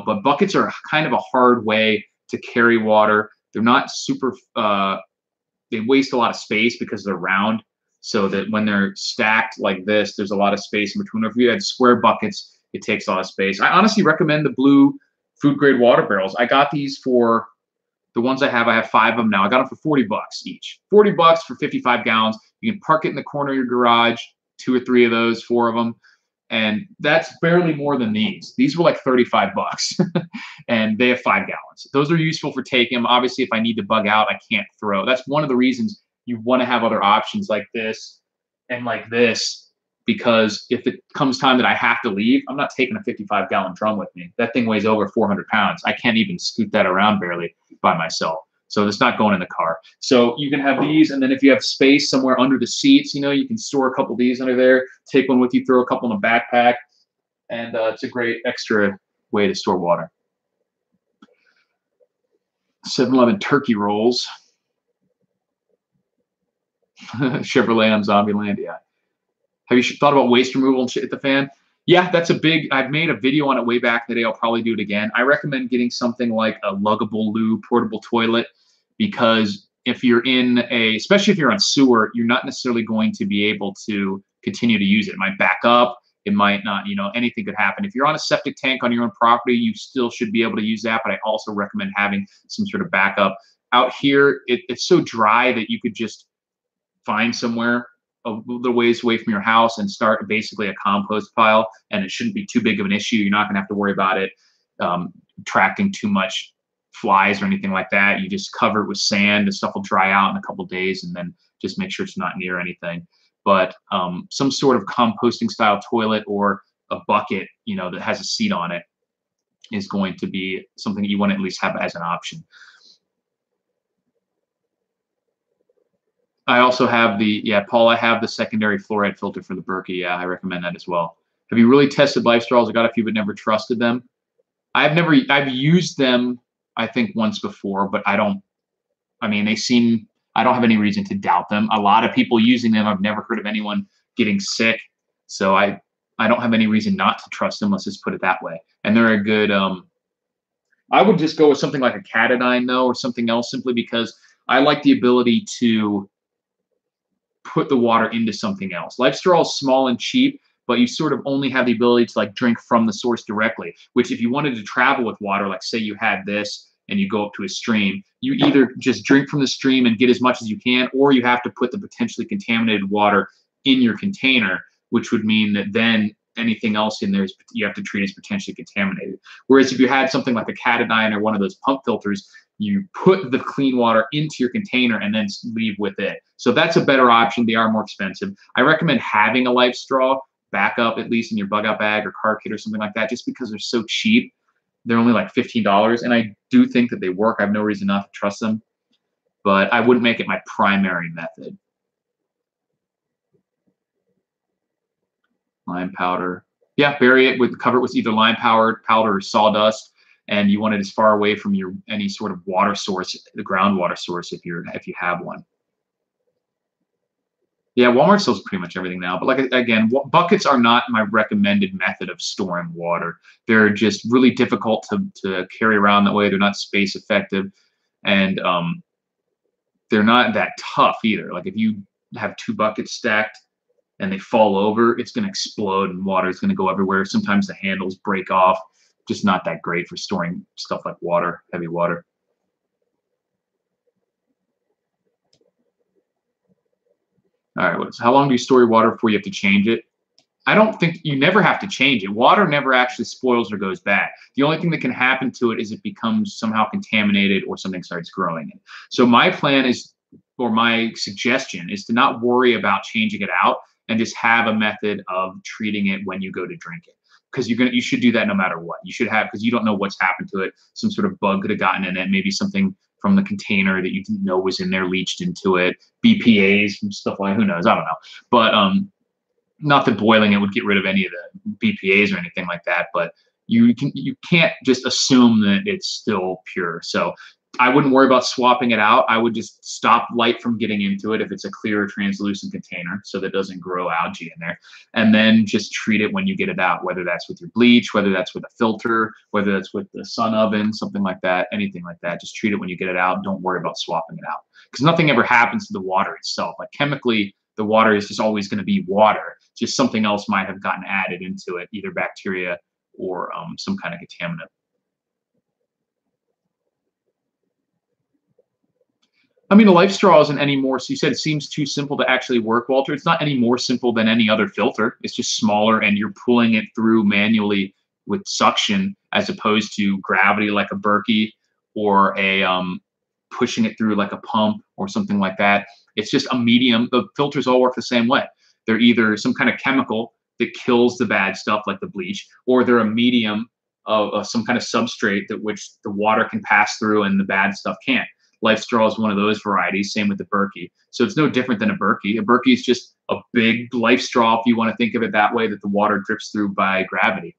But buckets are kind of a hard way to carry water. They're not super. They waste a lot of space because they're round. So that when they're stacked like this, there's a lot of space in between. If you had square buckets, it takes a lot of space. I honestly recommend the blue food grade water barrels. I got these for the ones I have 5 of them now. I got them for $40 each. $40 for 55 gallons. You can park it in the corner of your garage, 2 or 3 of those, 4 of them. And that's barely more than these. These were like $35 and they have 5 gallons. Those are useful for taking them. Obviously, if I need to bug out, I can't throw. That's one of the reasons you want to have other options like this and like this, because if it comes time that I have to leave, I'm not taking a 55-gallon drum with me. That thing weighs over 400 pounds. I can't even scoot that around barely by myself. So it's not going in the car. So you can have these, and then if you have space somewhere under the seats, you can store a couple of these under there, take one with you, throw a couple in a backpack, and it's a great extra way to store water. 7-Eleven turkey rolls. Chevrolet on Zombieland, yeah. Have you thought about waste removal and shit at the fan? Yeah, that's a big, I've made a video on it way back in the day. I'll probably do it again. I recommend getting something like a luggable loo portable toilet, because if you're especially if you're on sewer, you're not necessarily going to be able to continue to use it. It might back up. It might not, anything could happen. If you're on a septic tank on your own property, you still should be able to use that, but I also recommend having some sort of backup. Out here, it's so dry that you could just find somewhere a little ways away from your house and start basically a compost pile, and it shouldn't be too big of an issue. You're not going to have to worry about it attracting too much flies or anything like that. You just cover it with sand. The stuff will dry out in a couple of days, and then just make sure it's not near anything. But some sort of composting style toilet or a bucket, that has a seat on it is going to be something that you want to at least have as an option. I also have Paul, I have the secondary fluoride filter for the Berkey. Yeah, I recommend that as well. Have you really tested Life Straws? I got a few, but never trusted them. I've used them, I think, once before, but I don't have any reason to doubt them. A lot of people using them, I've never heard of anyone getting sick. So I don't have any reason not to trust them, let's just put it that way. And they're a good, I would just go with something like a Catadine though, or something else, simply because I like the ability to put the water into something else. Life Straw is small and cheap, but you sort of only have the ability to drink from the source directly, which if you wanted to travel with water, like say you had this and you go up to a stream, you either just drink from the stream and get as much as you can, or you have to put the potentially contaminated water in your container, which would mean that then anything else in there you have to treat as potentially contaminated. Whereas if you had something like a Catadine or one of those pump filters, you put the clean water into your container and then leave with it. So that's a better option. They are more expensive. I recommend having a Life Straw backup, at least in your bug out bag or car kit or something like that, just because they're so cheap. They're only like $15, and I do think that they work. I have no reason not to trust them, but I wouldn't make it my primary method. Lime powder. Yeah, bury it cover it with either lime powder or sawdust. And you want it as far away from any sort of water source, the groundwater source, if you have one. Yeah, Walmart sells pretty much everything now. But like again, buckets are not my recommended method of storing water. They're just really difficult to carry around that way. They're not space effective, and they're not that tough either. Like if you have 2 buckets stacked and they fall over, it's going to explode and water is going to go everywhere. Sometimes the handles break off. Just not that great for storing stuff like water, heavy water. All right, so how long do you store your water before you have to change it? I don't think you never have to change it. Water never actually spoils or goes bad. The only thing that can happen to it is it becomes somehow contaminated or something starts growing in. So my plan is, or my suggestion is to not worry about changing it out and just have a method of treating it when you go to drink it. Because you should do that no matter what. You should have, because you don't know what's happened to it. Some sort of bug could have gotten in it, maybe something from the container that you didn't know was in there leached into it, BPAs and stuff like, who knows, I don't know. But not that boiling it would get rid of any of the BPAs or anything like that, but you can't just assume that it's still pure. So I wouldn't worry about swapping it out. I would just stop light from getting into it if it's a clear translucent container so that it doesn't grow algae in there. And then just treat it when you get it out, whether that's with your bleach, whether that's with a filter, whether that's with the sun oven, something like that, anything like that. Just treat it when you get it out. Don't worry about swapping it out because nothing ever happens to the water itself. Like chemically, the water is just always going to be water. Just something else might have gotten added into it, either bacteria or some kind of contaminant. I mean, a life straw isn't any more. So you said it seems too simple to actually work, Walter. It's not any more simple than any other filter. It's just smaller, and you're pulling it through manually with suction as opposed to gravity like a Berkey or a pushing it through like a pump or something like that. It's just a medium. The filters all work the same way. They're either some kind of chemical that kills the bad stuff like the bleach, or they're a medium of some kind of substrate that which the water can pass through and the bad stuff can't. Life straw is one of those varieties. Same with the Berkey. So it's no different than a Berkey. A Berkey is just a big life straw, if you want to think of it that way, that the water drips through by gravity.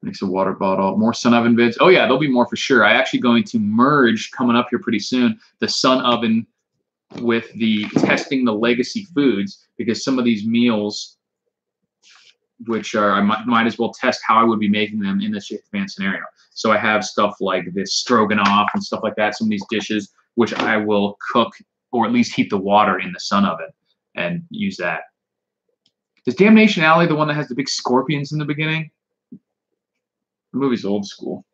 Makes a water bottle. More sun oven vids. Oh yeah, there'll be more for sure. I actually going to merge coming up here pretty soon the sun oven with the testing the legacy foods, because some of these meals, which are I might as well test how I would be making them in this advanced scenario. So I have stuff like this stroganoff and stuff like that. Some of these dishes which I will cook or at least heat the water in the sun oven and use that. Is Damnation Alley the one that has the big scorpions in the beginning? The movie's old school.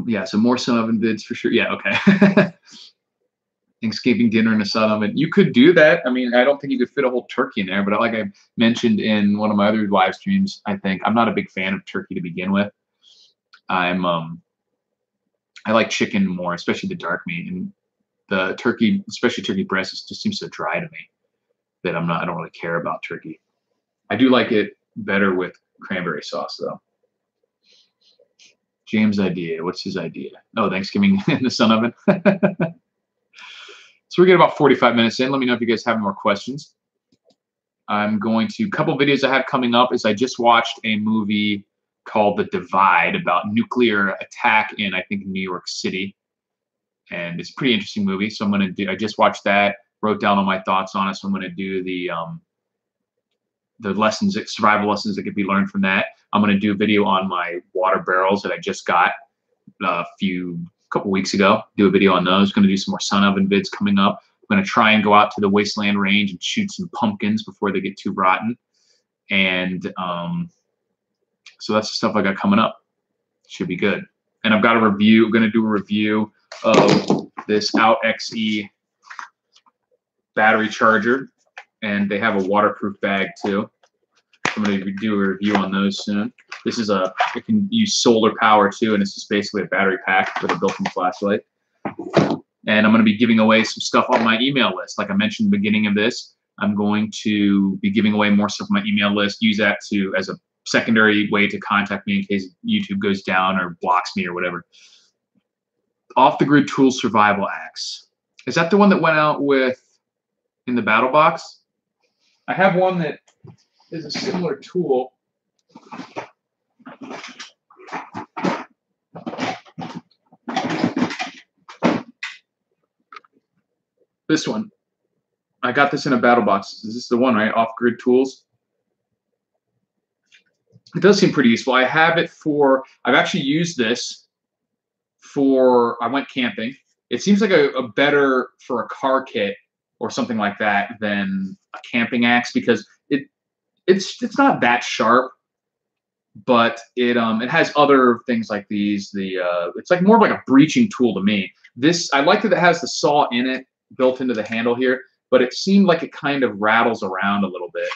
Yeah, so more sun oven vids for sure. Yeah, okay. Thanksgiving dinner in a sun oven. You could do that. I mean, I don't think you could fit a whole turkey in there, but like I mentioned in one of my other live streams, I think I'm not a big fan of turkey to begin with. I like chicken more, especially the dark meat, and the turkey, especially turkey breast, just seems so dry to me that I don't really care about turkey. I do like it better with cranberry sauce though. James' idea. What's his idea? Oh, Thanksgiving in the sun oven. So we're getting about 45 minutes in. Let me know if you guys have more questions. I'm going to, a couple videos I have coming up is I just watched a movie called The Divide about nuclear attack in, I think, New York City. And it's a pretty interesting movie. So I'm going to do, I just watched that, wrote down all my thoughts on it. So I'm going to do the lessons, survival lessons that could be learned from that. I'm going to do a video on my water barrels that I just got a couple weeks ago. Do a video on those. Going to do some more sun oven vids coming up. I'm going to try and go out to the Wasteland range and shoot some pumpkins before they get too rotten. And so that's the stuff I got coming up. Should be good. And I've got a review. I'm going to do a review of this Out XE battery charger, and they have a waterproof bag too. I'm going to do a review on those soon. This is it can use solar power too, and it's just basically a battery pack with a built-in flashlight. And I'm going to be giving away some stuff on my email list. Like I mentioned at the beginning of this, I'm going to be giving away more stuff on my email list. Use that as a secondary way to contact me in case YouTube goes down or blocks me or whatever. Off the Grid Tool Survival Axe. Is that the one that went out with in the battle box? I have one that is a similar tool. This one. I got this in a battle box. Is this the one, right? Off-grid tools. It does seem pretty useful. I have it for, I've actually used this for, I went camping. It seems like a better for a car kit or something like that than a camping axe, because it's not that sharp, but it has other things like these. It's like more of like a breaching tool to me. This, I like that it has the saw in it built into the handle here, but it seemed like it kind of rattles around a little bit,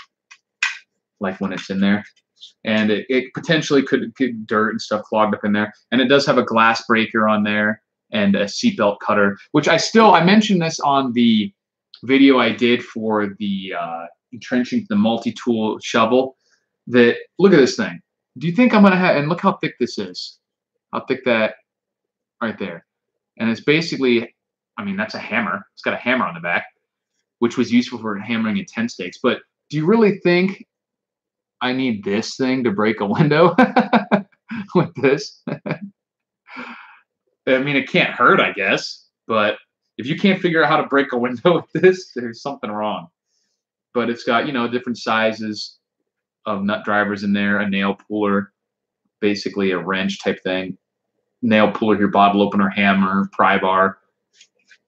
like when it's in there. And it potentially could get dirt and stuff clogged up in there. And it does have a glass breaker on there and a seatbelt cutter, which I mentioned this on the video I did for the entrenching the multi-tool shovel. That, look at this thing. Do you think I'm gonna have, and look how thick this is, how thick that right there. And it's basically, I mean, that's a hammer. It's got a hammer on the back, which was useful for hammering in tent stakes. But do you really think I need this thing to break a window with this? I mean, it can't hurt, I guess, but if you can't figure out how to break a window with this, there's something wrong. But it's got, you know, different sizes of nut drivers in there, a nail puller, basically a wrench type thing, nail puller here, bottle opener, hammer, pry bar,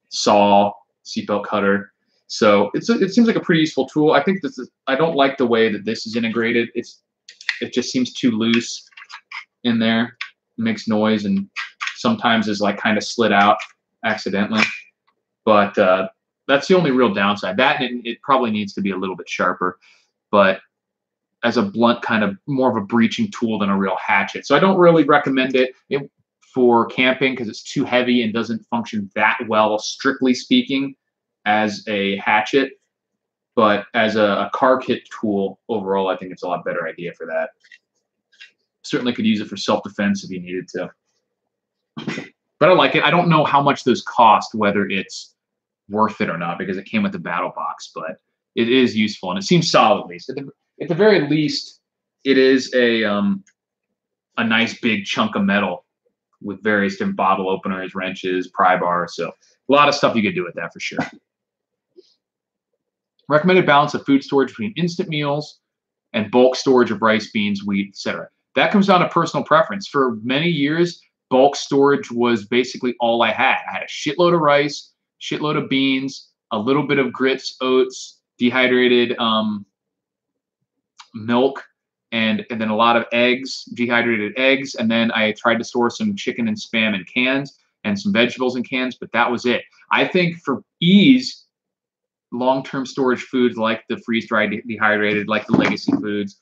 saw, seatbelt cutter. So it seems like a pretty useful tool. I think this is, I don't like the way that this is integrated. It just seems too loose in there. It makes noise and sometimes is like kind of slid out accidentally. But that's the only real downside. That it probably needs to be a little bit sharper, but as a blunt, kind of more of a breaching tool than a real hatchet. So I don't really recommend it for camping because it's too heavy and doesn't function that well, strictly speaking, as a hatchet. But as a car kit tool overall, I think it's a lot better idea for that. Certainly could use it for self-defense if you needed to. But I like it. I don't know how much those cost, whether it's worth it or not, because it came with the battle box, but it is useful and it seems solid at least. At the very least, it is a nice big chunk of metal with various different bottle openers, wrenches, pry bar. So a lot of stuff you could do with that for sure. Recommended balance of food storage between instant meals and bulk storage of rice, beans, wheat, etc. That comes down to personal preference. For many years, bulk storage was basically all I had. I had a shitload of rice, shitload of beans, a little bit of grits, oats, dehydrated milk, and then a lot of eggs, dehydrated eggs. And then I tried to store some chicken and spam in cans and some vegetables in cans, but that was it. I think for ease, long-term storage foods like the freeze-dried dehydrated, like the legacy foods,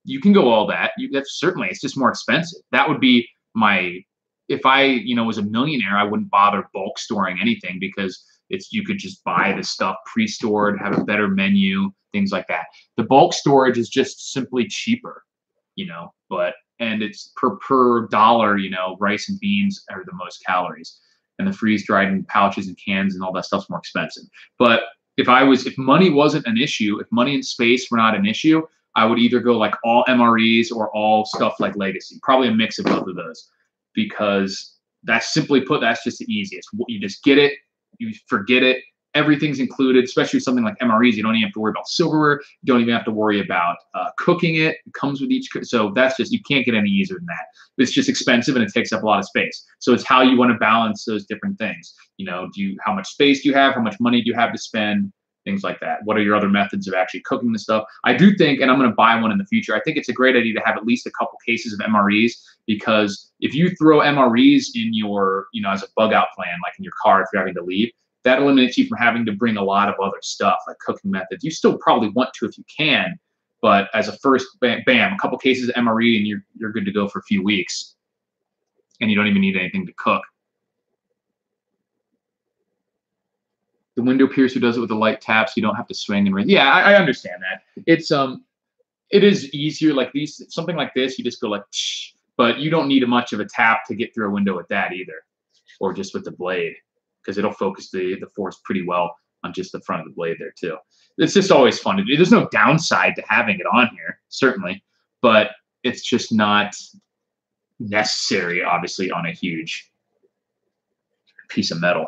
you can go all that. That's certainly, it's just more expensive. That would be my, if I, was a millionaire, I wouldn't bother bulk storing anything because you could just buy the stuff pre-stored, have a better menu, things like that. The bulk storage is just simply cheaper, and it's per dollar, rice and beans are the most calories, and the freeze-dried and pouches and cans and all that stuff's more expensive. But if money wasn't an issue, if money and space were not an issue, I would either go like all MREs or all stuff like legacy, probably a mix of both of those, because that's simply put, that's just the easiest. You just get it, you forget it, everything's included, especially with something like MREs. You don't even have to worry about silverware. You don't even have to worry about cooking it. It comes with each, so that's just, you can't get any easier than that. It's just expensive and it takes up a lot of space. So it's how you want to balance those different things. How much space do you have? How much money do you have to spend? Things like that. What are your other methods of actually cooking the stuff? I do think, and I'm going to buy one in the future, I think it's a great idea to have at least a couple cases of MREs, because if you throw MREs in your, as a bug out plan, like in your car, if you're having to leave, that eliminates you from having to bring a lot of other stuff like cooking methods. You still probably want to if you can, but as a first, bam, a couple cases of MRE and you're good to go for a few weeks, and you don't even need anything to cook. The window piercer does it with the light taps. You don't have to swing and ring. Yeah, I understand that. It is easier like these, something like this. You just go like, tsh, but you don't need much of a tap to get through a window with that either, or just with the blade, because it'll focus the force pretty well on just the front of the blade there too. It's just always fun to do. There's no downside to having it on here, certainly, but it's just not necessary, obviously, on a huge piece of metal.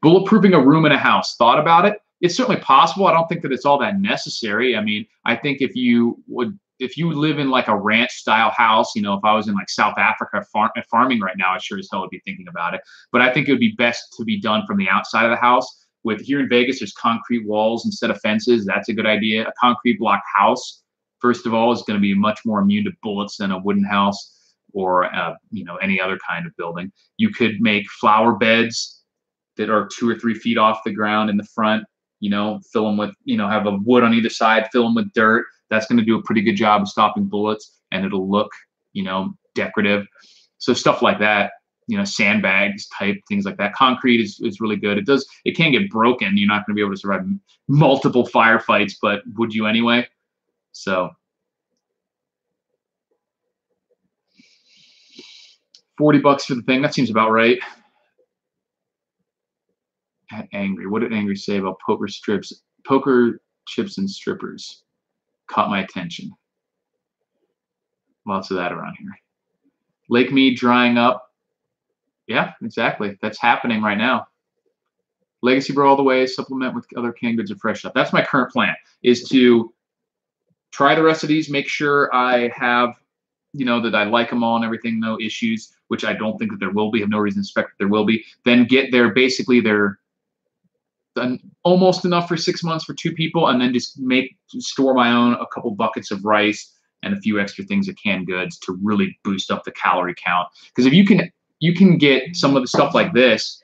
Bulletproofing a room in a house. Thought about it? It's certainly possible. I don't think that it's all that necessary. I mean, I think if you live in like a ranch style house, you know, if I was in like South Africa farming right now, I sure as hell would be thinking about it. But I think it would be best to be done from the outside of the house. With here in Vegas, there's concrete walls instead of fences. That's a good idea. A concrete block house, first of all, is going to be much more immune to bullets than a wooden house or you know, any other kind of building. You could make flower beds that are 2 or 3 feet off the ground in the front. You know, fill them with, you know, have a wood on either side, fill them with dirt. That's going to do a pretty good job of stopping bullets, and it'll look, you know, decorative. So stuff like that, you know, sandbags type things like that. Concrete is really good. It can get broken. You're not going to be able to survive multiple firefights, but would you anyway? So 40 bucks for the thing. That seems about right. Angry. What did Angry say about poker chips and strippers? Caught my attention. Lots of that around here. Lake Mead drying up. Yeah, exactly. That's happening right now. Legacy Bro all the way. Supplement with other canned goods and fresh stuff. That's my current plan, is to try the rest of these, make sure I have, you know, that I like them all and everything, no issues, which I don't think that there will be. I have no reason to suspect that there will be. Then get their, basically their, almost enough for 6 months for 2 people, and then just store my own a couple buckets of rice and a few extra things of canned goods to really boost up the calorie count. Because if you can get some of the stuff like this,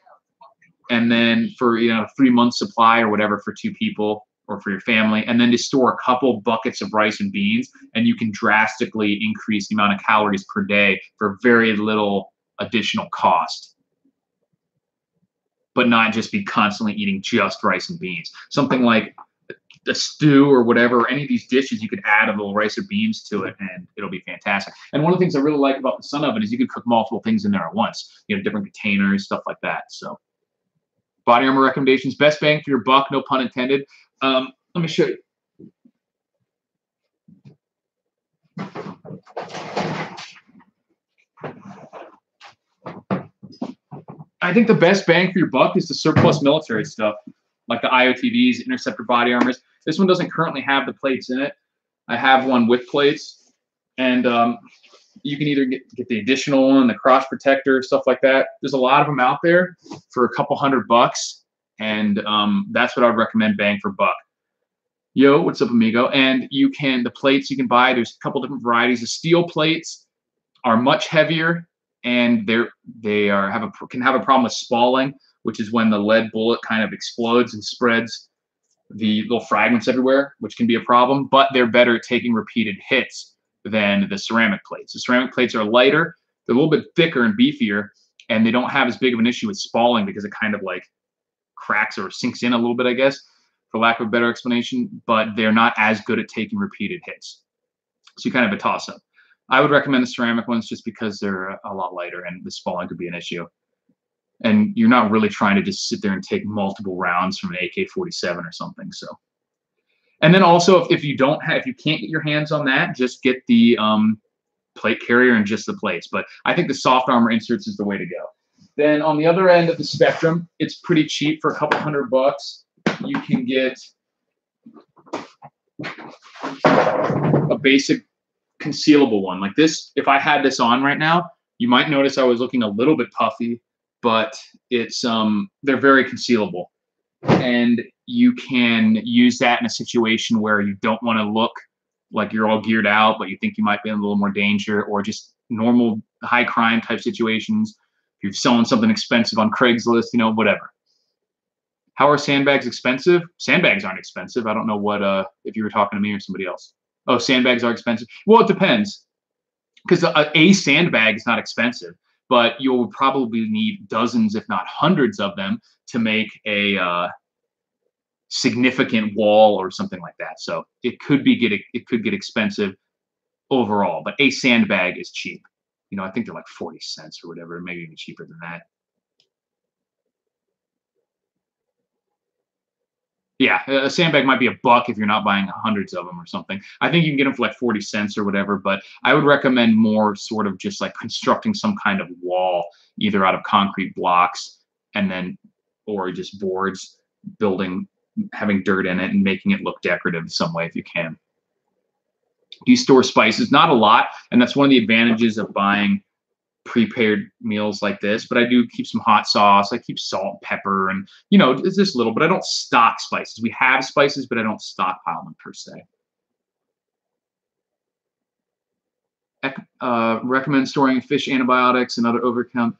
and then for, you know, 3 months supply or whatever for 2 people or for your family, and then just store a couple buckets of rice and beans, and you can drastically increase the amount of calories per day for very little additional cost. But not just be constantly eating just rice and beans. Something like a stew or whatever, or any of these dishes, you could add a little rice or beans to it, and it'll be fantastic. And one of the things I really like about the Sun Oven is you can cook multiple things in there at once. You know, different containers, stuff like that. So, body armor recommendations: best bang for your buck, no pun intended. Let me show you. I think the best bang for your buck is the surplus military stuff, like the IOTVs, interceptor body armors. This one doesn't currently have the plates in it. I have one with plates, and you can either get the additional one, the cross protector, stuff like that. There's a lot of them out there for a couple $100, and that's what I would recommend bang for buck. Yo, what's up, amigo? And the plates you can buy, there's a couple different varieties. The steel plates are much heavier, and can have a problem with spalling, which is when the lead bullet kind of explodes and spreads the little fragments everywhere, which can be a problem. But they're better at taking repeated hits than the ceramic plates. The ceramic plates are lighter, they're a little bit thicker and beefier, and they don't have as big of an issue with spalling because it kind of like cracks or sinks in a little bit, I guess, for lack of a better explanation. But they're not as good at taking repeated hits. So you kind of have a toss-up. I would recommend the ceramic ones just because they're a lot lighter and the spalling could be an issue. And you're not really trying to just sit there and take multiple rounds from an AK-47 or something. So, and then also if you can't get your hands on that, just get the plate carrier and just the plates. But I think the soft armor inserts is the way to go. Then on the other end of the spectrum, it's pretty cheap for a couple $100. You can get a basic concealable one like this. If I had this on right now, you might notice I was looking a little bit puffy, but it's they're very concealable, and you can use that in a situation where you don't want to look like you're all geared out, but you think you might be in a little more danger, or just normal high crime type situations. If you're selling something expensive on Craigslist, you know, whatever. How are sandbags expensive? Sandbags aren't expensive. I don't know what if you were talking to me or somebody else. Oh, sandbags are expensive. Well, it depends, because a sandbag is not expensive, but you'll probably need dozens, if not hundreds of them to make a significant wall or something like that. So it could get expensive overall, but a sandbag is cheap. You know, I think they're like 40 cents or whatever, maybe even cheaper than that. Yeah, a sandbag might be $1 if you're not buying hundreds of them or something. I think you can get them for like 40 cents or whatever, but I would recommend more sort of just like constructing some kind of wall, either out of concrete blocks and then or just boards, having dirt in it and making it look decorative in some way if you can. Do you store spices? Not a lot, and that's one of the advantages of buying prepared meals like this. But I do keep some hot sauce. I keep salt and pepper, and it's just little. But I don't stock spices. We have spices, but I don't stockpile them per se. Recommend storing fish antibiotics and other over-the-counter.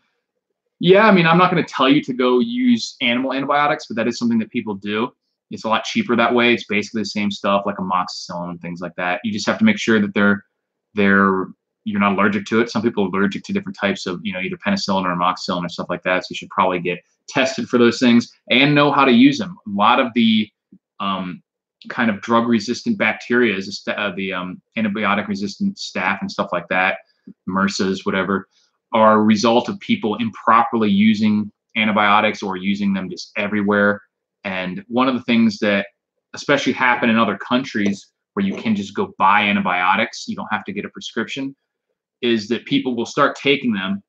Yeah, I mean, I'm not going to tell you to go use animal antibiotics, but that is something that people do. It's a lot cheaper that way. It's basically the same stuff like amoxicillin and things like that. You just have to make sure that you're not allergic to it. Some people are allergic to different types of, either penicillin or amoxicillin or stuff like that. So you should probably get tested for those things and know how to use them. A lot of the kind of drug-resistant bacteria, the antibiotic-resistant staph and stuff like that, MRSAs, whatever, are a result of people improperly using antibiotics or using them just everywhere. And one of the things that especially happen in other countries where you can just go buy antibiotics, you don't have to get a prescription, is that people will start taking them,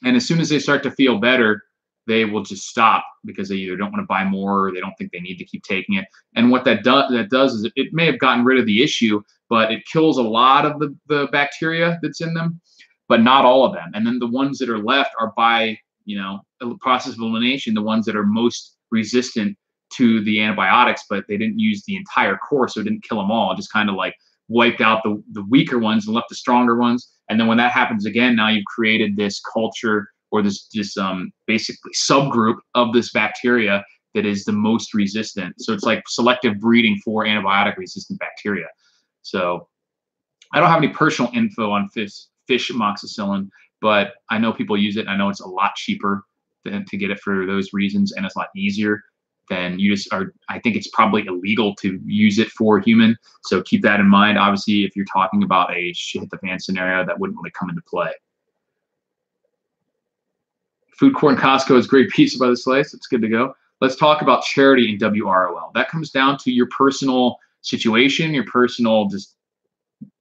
and as soon as they start to feel better, they will just stop because they either don't want to buy more or they don't think they need to keep taking it. And what that does is it may have gotten rid of the issue, but it kills a lot of the bacteria that's in them, but not all of them. And then the ones that are left are by, a process of elimination, the ones that are most resistant to the antibiotics, but they didn't use the entire course, so it didn't kill them all. It just kind of like wiped out the weaker ones and left the stronger ones. And then when that happens again, now you've created this culture or this basically subgroup of this bacteria that is the most resistant. So it's like selective breeding for antibiotic resistant bacteria. So I don't have any personal info on fish amoxicillin, but I know people use it. I know it's a lot cheaper to get it for those reasons, and it's a lot easier than I think it's probably illegal to use it for human. So keep that in mind. Obviously, if you're talking about a shit hit the fan scenario, that wouldn't really come into play. Food court in Costco is a great pizza by the slice. It's good to go. Let's talk about charity in WROL. That comes down to your personal situation, your personal just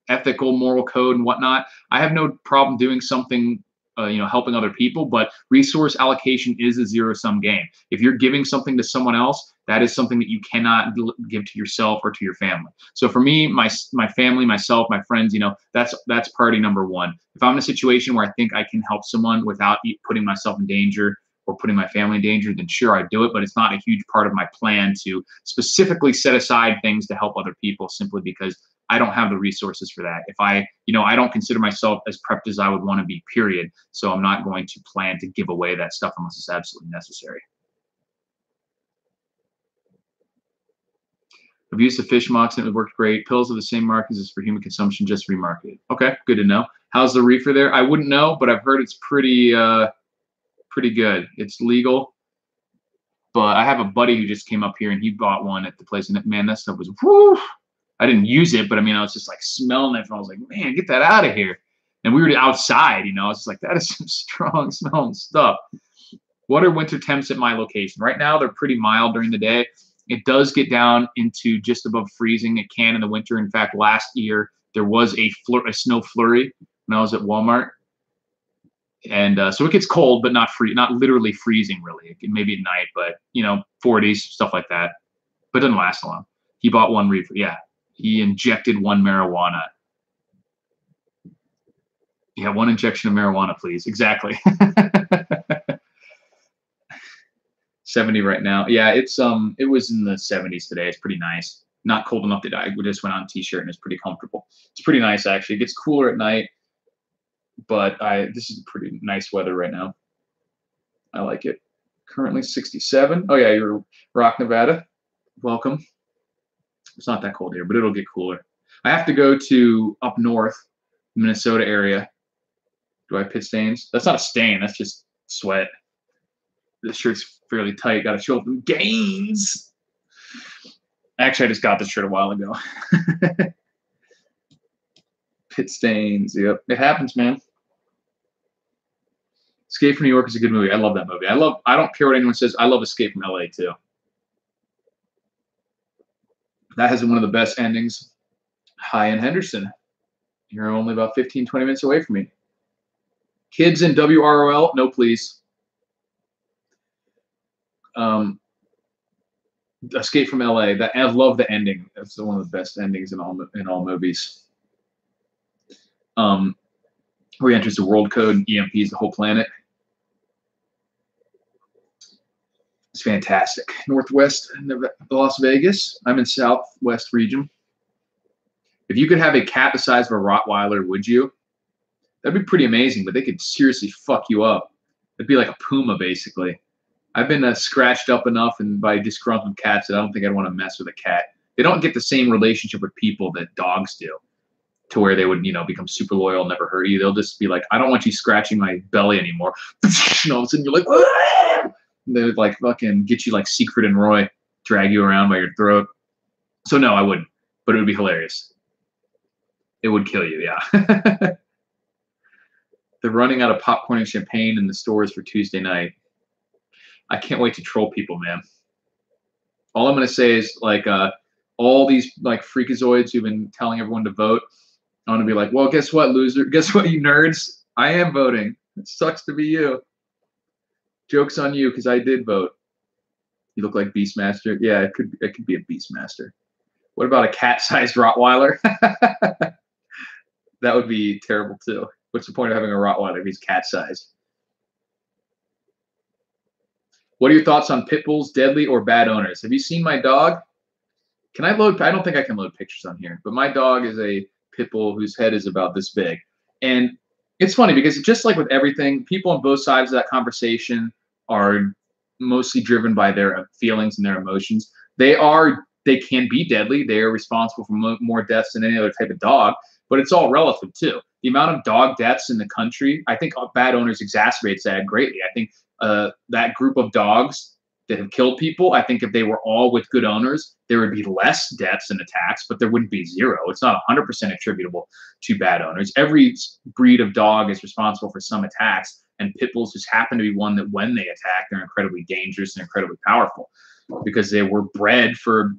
ethical, moral code and whatnot. I have no problem doing something, helping other people, but resource allocation is a zero-sum game. If you're giving something to someone else, that is something that you cannot give to yourself or to your family. So for me, my family, myself, my friends, that's priority number one. If I'm in a situation where I think I can help someone without putting myself in danger or putting my family in danger, then sure, I do it, but it's not a huge part of my plan to specifically set aside things to help other people simply because I don't have the resources for that. If I don't consider myself as prepped as I would want to be, period. So I'm not going to plan to give away that stuff unless it's absolutely necessary. I've used the fish mox and it worked great. Pills are the same markings as for human consumption, just remarketed. Okay, good to know. How's the reefer there? I wouldn't know, but I've heard it's pretty good. It's legal. But I have a buddy who just came up here and he bought one at the place, and man, that stuff was whoo. I didn't use it, but I mean, I was just like smelling it, and I was like, man, get that out of here. And we were outside, it's like, that is some strong smelling stuff. What are winter temps at my location? Right now, they're pretty mild during the day. It does get down into just above freezing. It can in the winter. In fact, last year, there was a snow flurry when I was at Walmart. And so it gets cold, but not literally freezing, really. Maybe at night, but, 40s, stuff like that. But it doesn't last long. He bought one reefer. Yeah. He injected one marijuana. Yeah, one injection of marijuana, please. Exactly. 70 right now. Yeah, it was in the 70s today. It's pretty nice. Not cold enough to die. We just went on a t-shirt and it's pretty comfortable. It's pretty nice actually. It gets cooler at night, but this is pretty nice weather right now. I like it. Currently 67. Oh yeah, you're Rock, Nevada. Welcome. It's not that cold here, but it'll get cooler. I have to go to up north, Minnesota area. Do I have pit stains? That's not a stain. That's just sweat. This shirt's fairly tight. Got to show them gains. Actually, I just got this shirt a while ago. Pit stains. Yep, it happens, man. Escape from New York is a good movie. I love that movie. I don't care what anyone says. I love Escape from LA too. That has one of the best endings. Hi in Henderson. You're only about 15, 20 minutes away from me. Kids in WROL? No, please. Escape from LA. That I love the ending. That's one of the best endings in all movies. Where he enters the world code and EMPs the whole planet. It's fantastic. Northwest Las Vegas. I'm in Southwest region. If you could have a cat the size of a Rottweiler, would you? That'd be pretty amazing, but they could seriously fuck you up. It'd be like a puma, basically. I've been scratched up enough and by disgruntled cats that I don't think I'd want to mess with a cat. They don't get the same relationship with people that dogs do, to where they would, become super loyal, never hurt you. They'll just be like, I don't want you scratching my belly anymore. And all of a sudden you're like, Aah! They would like fucking get you like Siegfried and Roy, drag you around by your throat. So no, I wouldn't, but it would be hilarious. It would kill you, yeah. They're running out of popcorn and champagne in the stores for Tuesday night. I can't wait to troll people, man. All I'm going to say is like all these like freakazoids who've been telling everyone to vote, I'm going to be like, well, guess what, loser? Guess what, you nerds? I am voting. It sucks to be you. Joke's on you because I did vote. You look like Beastmaster. Yeah, it could be a Beastmaster. What about a cat-sized Rottweiler? That would be terrible too. What's the point of having a Rottweiler if he's cat-sized? What are your thoughts on pit bulls, deadly or bad owners? Have you seen my dog? Can I load? I don't think I can load pictures on here, but my dog is a pit bull whose head is about this big. And it's funny because just like with everything, people on both sides of that conversation are mostly driven by their feelings and their emotions. They can be deadly. They are responsible for more deaths than any other type of dog, but it's all relative too. The amount of dog deaths in the country, I think bad owners exacerbates that greatly. I think that group of dogs that have killed people, I think if they were all with good owners, there would be less deaths and attacks, but there wouldn't be zero. It's not 100% attributable to bad owners. Every breed of dog is responsible for some attacks, and pit bulls just happen to be one that when they attack, they're incredibly dangerous and incredibly powerful because they were bred for,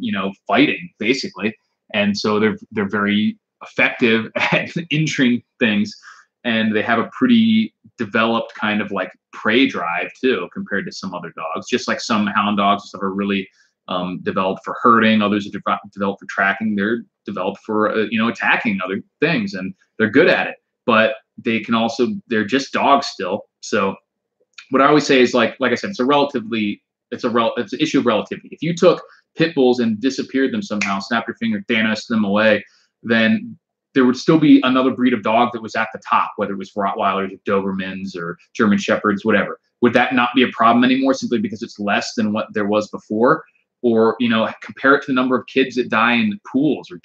fighting, basically. And so they're very effective at injuring things, and they have a pretty developed kind of like prey drive too, compared to some other dogs. Just like some hound dogs and stuff are really developed for herding, others are developed for tracking. They're developed for attacking other things, and they're good at it. But they can also, they're just dogs still. So what I always say is like I said, it's an issue of relativity. If you took pit bulls and disappeared them somehow, snapped your finger, Thanos them away, then there would still be another breed of dog that was at the top, whether it was Rottweilers or Dobermans or German Shepherds, whatever. Would that not be a problem anymore simply because it's less than what there was before? Or, compare it to the number of kids that die in pools or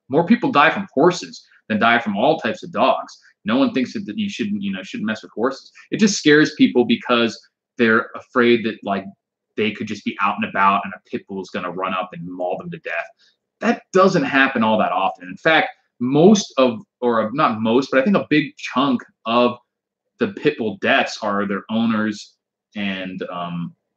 more people die from horses than die from all types of dogs. No one thinks that you shouldn't mess with horses. It just scares people because they're afraid that like they could just be out and about and a pit bull is going to run up and maul them to death. That doesn't happen all that often. In fact, not most, but I think a big chunk of the pit bull deaths are their owners and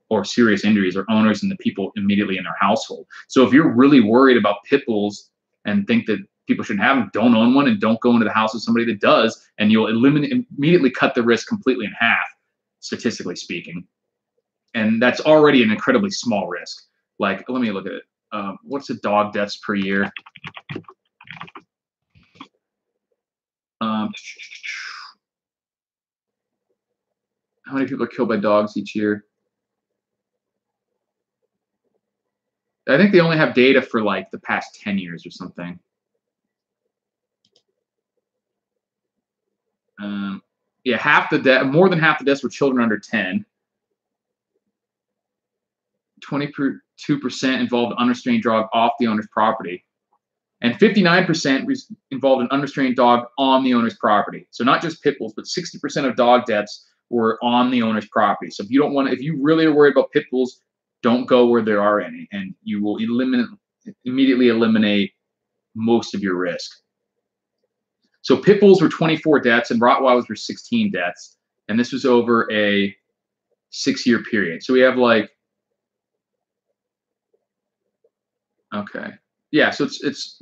or serious injuries or owners and the people immediately in their household. So if you're really worried about pit bulls and think that people shouldn't have them, don't own one and don't go into the house of somebody that does, and you'll immediately cut the risk completely in half, statistically speaking. And that's already an incredibly small risk. Like, let me look at it. What's the dog deaths per year? How many people are killed by dogs each year? I think they only have data for like the past 10 years or something. Yeah, more than half the deaths were children under 10. 22% involved an unrestrained dog off the owner's property. And 59% involved an unrestrained dog on the owner's property. So not just pit bulls, but 60% of dog deaths were on the owner's property. So if you really are worried about pit bulls, don't go where there are any, and you will immediately eliminate most of your risk. So pit bulls were 24 deaths and Rottweilers were 16 deaths, and this was over a 6-year period. So we have like, okay. Yeah, so it's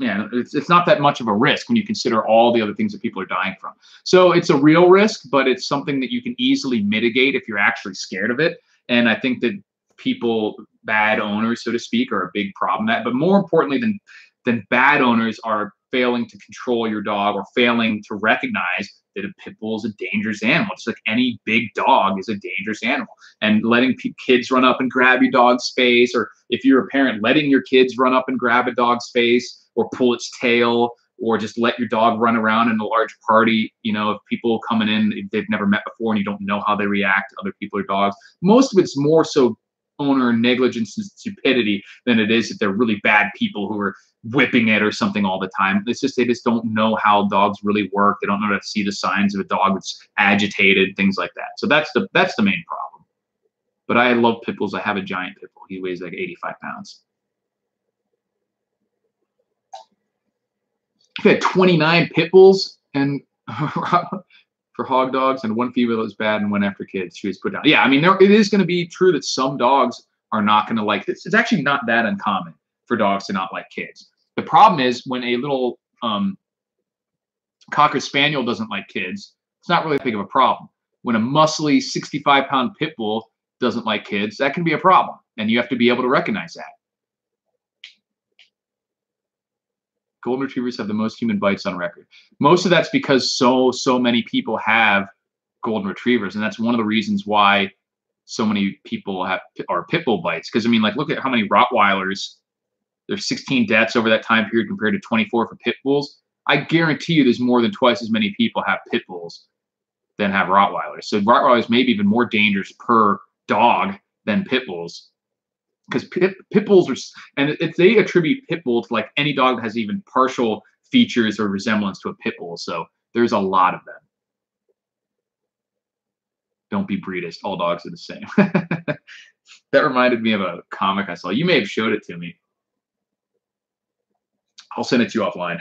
not that much of a risk when you consider all the other things that people are dying from. So it's a real risk, but it's something that you can easily mitigate if you're actually scared of it. And I think that people, bad owners, so to speak, are a big problem. But more importantly than bad owners are failing to control your dog or failing to recognize that a pit bull is a dangerous animal. Just like any big dog is a dangerous animal. And letting kids run up and grab your dog's face, or if you're a parent, letting your kids run up and grab a dog's face or pull its tail, or just let your dog run around in a large party. You know, if people coming in, they've never met before and you don't know how they react to other people or dogs. Most of it's more so owner negligence and stupidity than it is that they're really bad people who are whipping it or something all the time. It's just they just don't know how dogs really work. They don't know how to see the signs of a dog that's agitated, things like that. So that's the main problem. But I love pit bulls. I have a giant pit bull. He weighs like 85 pounds. I've had 29 pit bulls and for hog dogs, and one female that was bad and went after kids. She was put down. Yeah, I mean, it is going to be true that some dogs are not going to like this. It's actually not that uncommon for dogs to not like kids. The problem is when a little Cocker Spaniel doesn't like kids, it's not really that big of a problem. When a muscly 65-pound pit bull doesn't like kids, that can be a problem, and you have to be able to recognize that. Golden Retrievers have the most human bites on record. Most of that's because so many people have Golden Retrievers, and that's one of the reasons why so many people are pit bull bites. Because I mean, like, look at how many Rottweilers. There's 16 deaths over that time period compared to 24 for pit bulls. I guarantee you, there's more than twice as many people have pit bulls than have Rottweilers. So Rottweilers may be even more dangerous per dog than pit bulls. Because pit bulls are, and if they attribute pit bull to like any dog that has even partial features or resemblance to a pit bull. So there's a lot of them. Don't be breedist. All dogs are the same. That reminded me of a comic I saw. You may have showed it to me. I'll send it to you offline.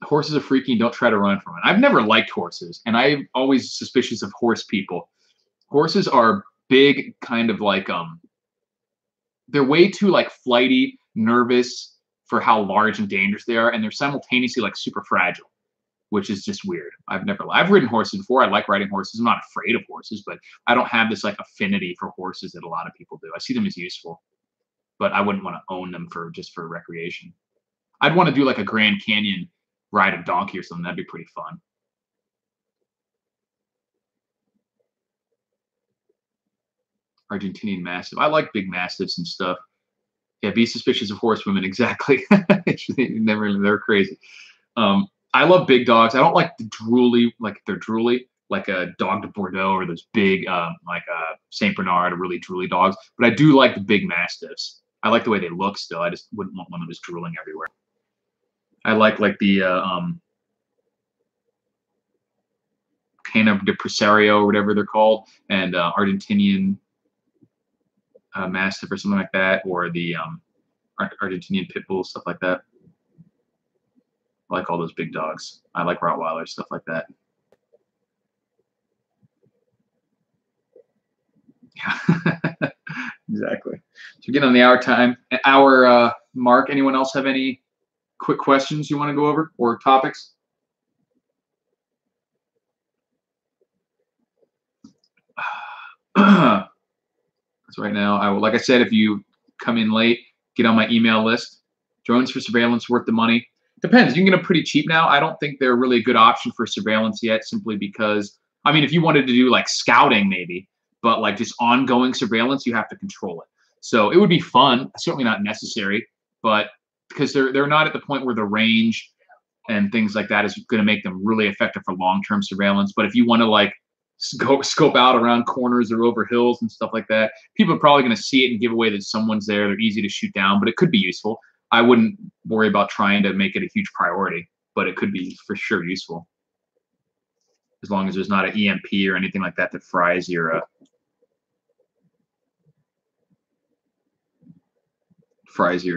Horses are freaky. Don't try to run from it. I've never liked horses, and I'm always suspicious of horse people. Horses are big, kind of like they're way too like flighty, nervous for how large and dangerous they are, and they're simultaneously like super fragile, which is just weird. I've ridden horses before. I like riding horses. I'm not afraid of horses, but I don't have this like affinity for horses that a lot of people do. I see them as useful, but I wouldn't want to own them just for recreation. I'd want to do like a Grand Canyon ride a donkey or something. That'd be pretty fun. Argentinian Mastiff. I like big Mastiffs and stuff. Yeah, be suspicious of horsewomen. Exactly. They're crazy. I love big dogs. I don't like the drooly, like they're drooly, like a Dog de Bordeaux or those big, like Saint Bernard, or really drooly dogs. But I do like the big Mastiffs. I like the way they look still. I just wouldn't want one that was drooling everywhere. I like the Cana de Presario or whatever they're called, and Argentinian Mastiff or something like that, or the Argentinian Pit Bull, stuff like that. I like all those big dogs. I like Rottweilers, stuff like that. Yeah, exactly. So getting on the hour mark. Anyone else have any quick questions you want to go over or topics? So right now, like I said, if you come in late, get on my email list. Drones for surveillance, worth the money. Depends. You can get them pretty cheap now. I don't think they're really a good option for surveillance yet, simply because, I mean, if you wanted to do like scouting maybe, but like just ongoing surveillance, you have to control it. So it would be fun, certainly not necessary, but because they're not at the point where the range and things like that is going to make them really effective for long-term surveillance. But if you want to like scope out around corners or over hills and stuff like that, people are probably going to see it and give away that someone's there. They're easy to shoot down, but it could be useful. I wouldn't worry about trying to make it a huge priority, but it could be for sure useful, as long as there's not an EMP or anything like that that fries your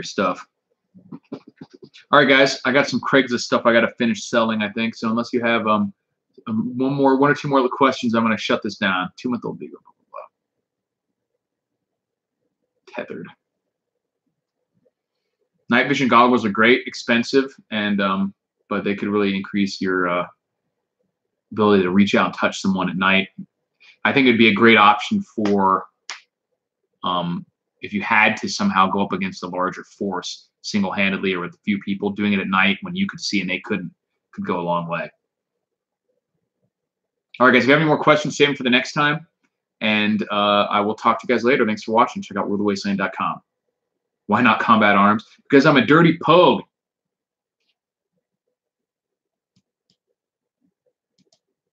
stuff. All right, guys, I got some Craigslist stuff I got to finish selling, I think. So unless you have one or two more questions, I'm going to shut this down. 2-month-old beagle. Tethered. Night vision goggles are great, expensive, and but they could really increase your ability to reach out and touch someone at night. I think it'd be a great option for If you had to somehow go up against a larger force single-handedly or with a few people, doing it at night when you could see and they couldn't could go a long way. All right, guys, if you have any more questions, save them for the next time. And I will talk to you guys later. Thanks for watching. Check out rulthewasteland.com. Why not combat arms? Because I'm a dirty pogue.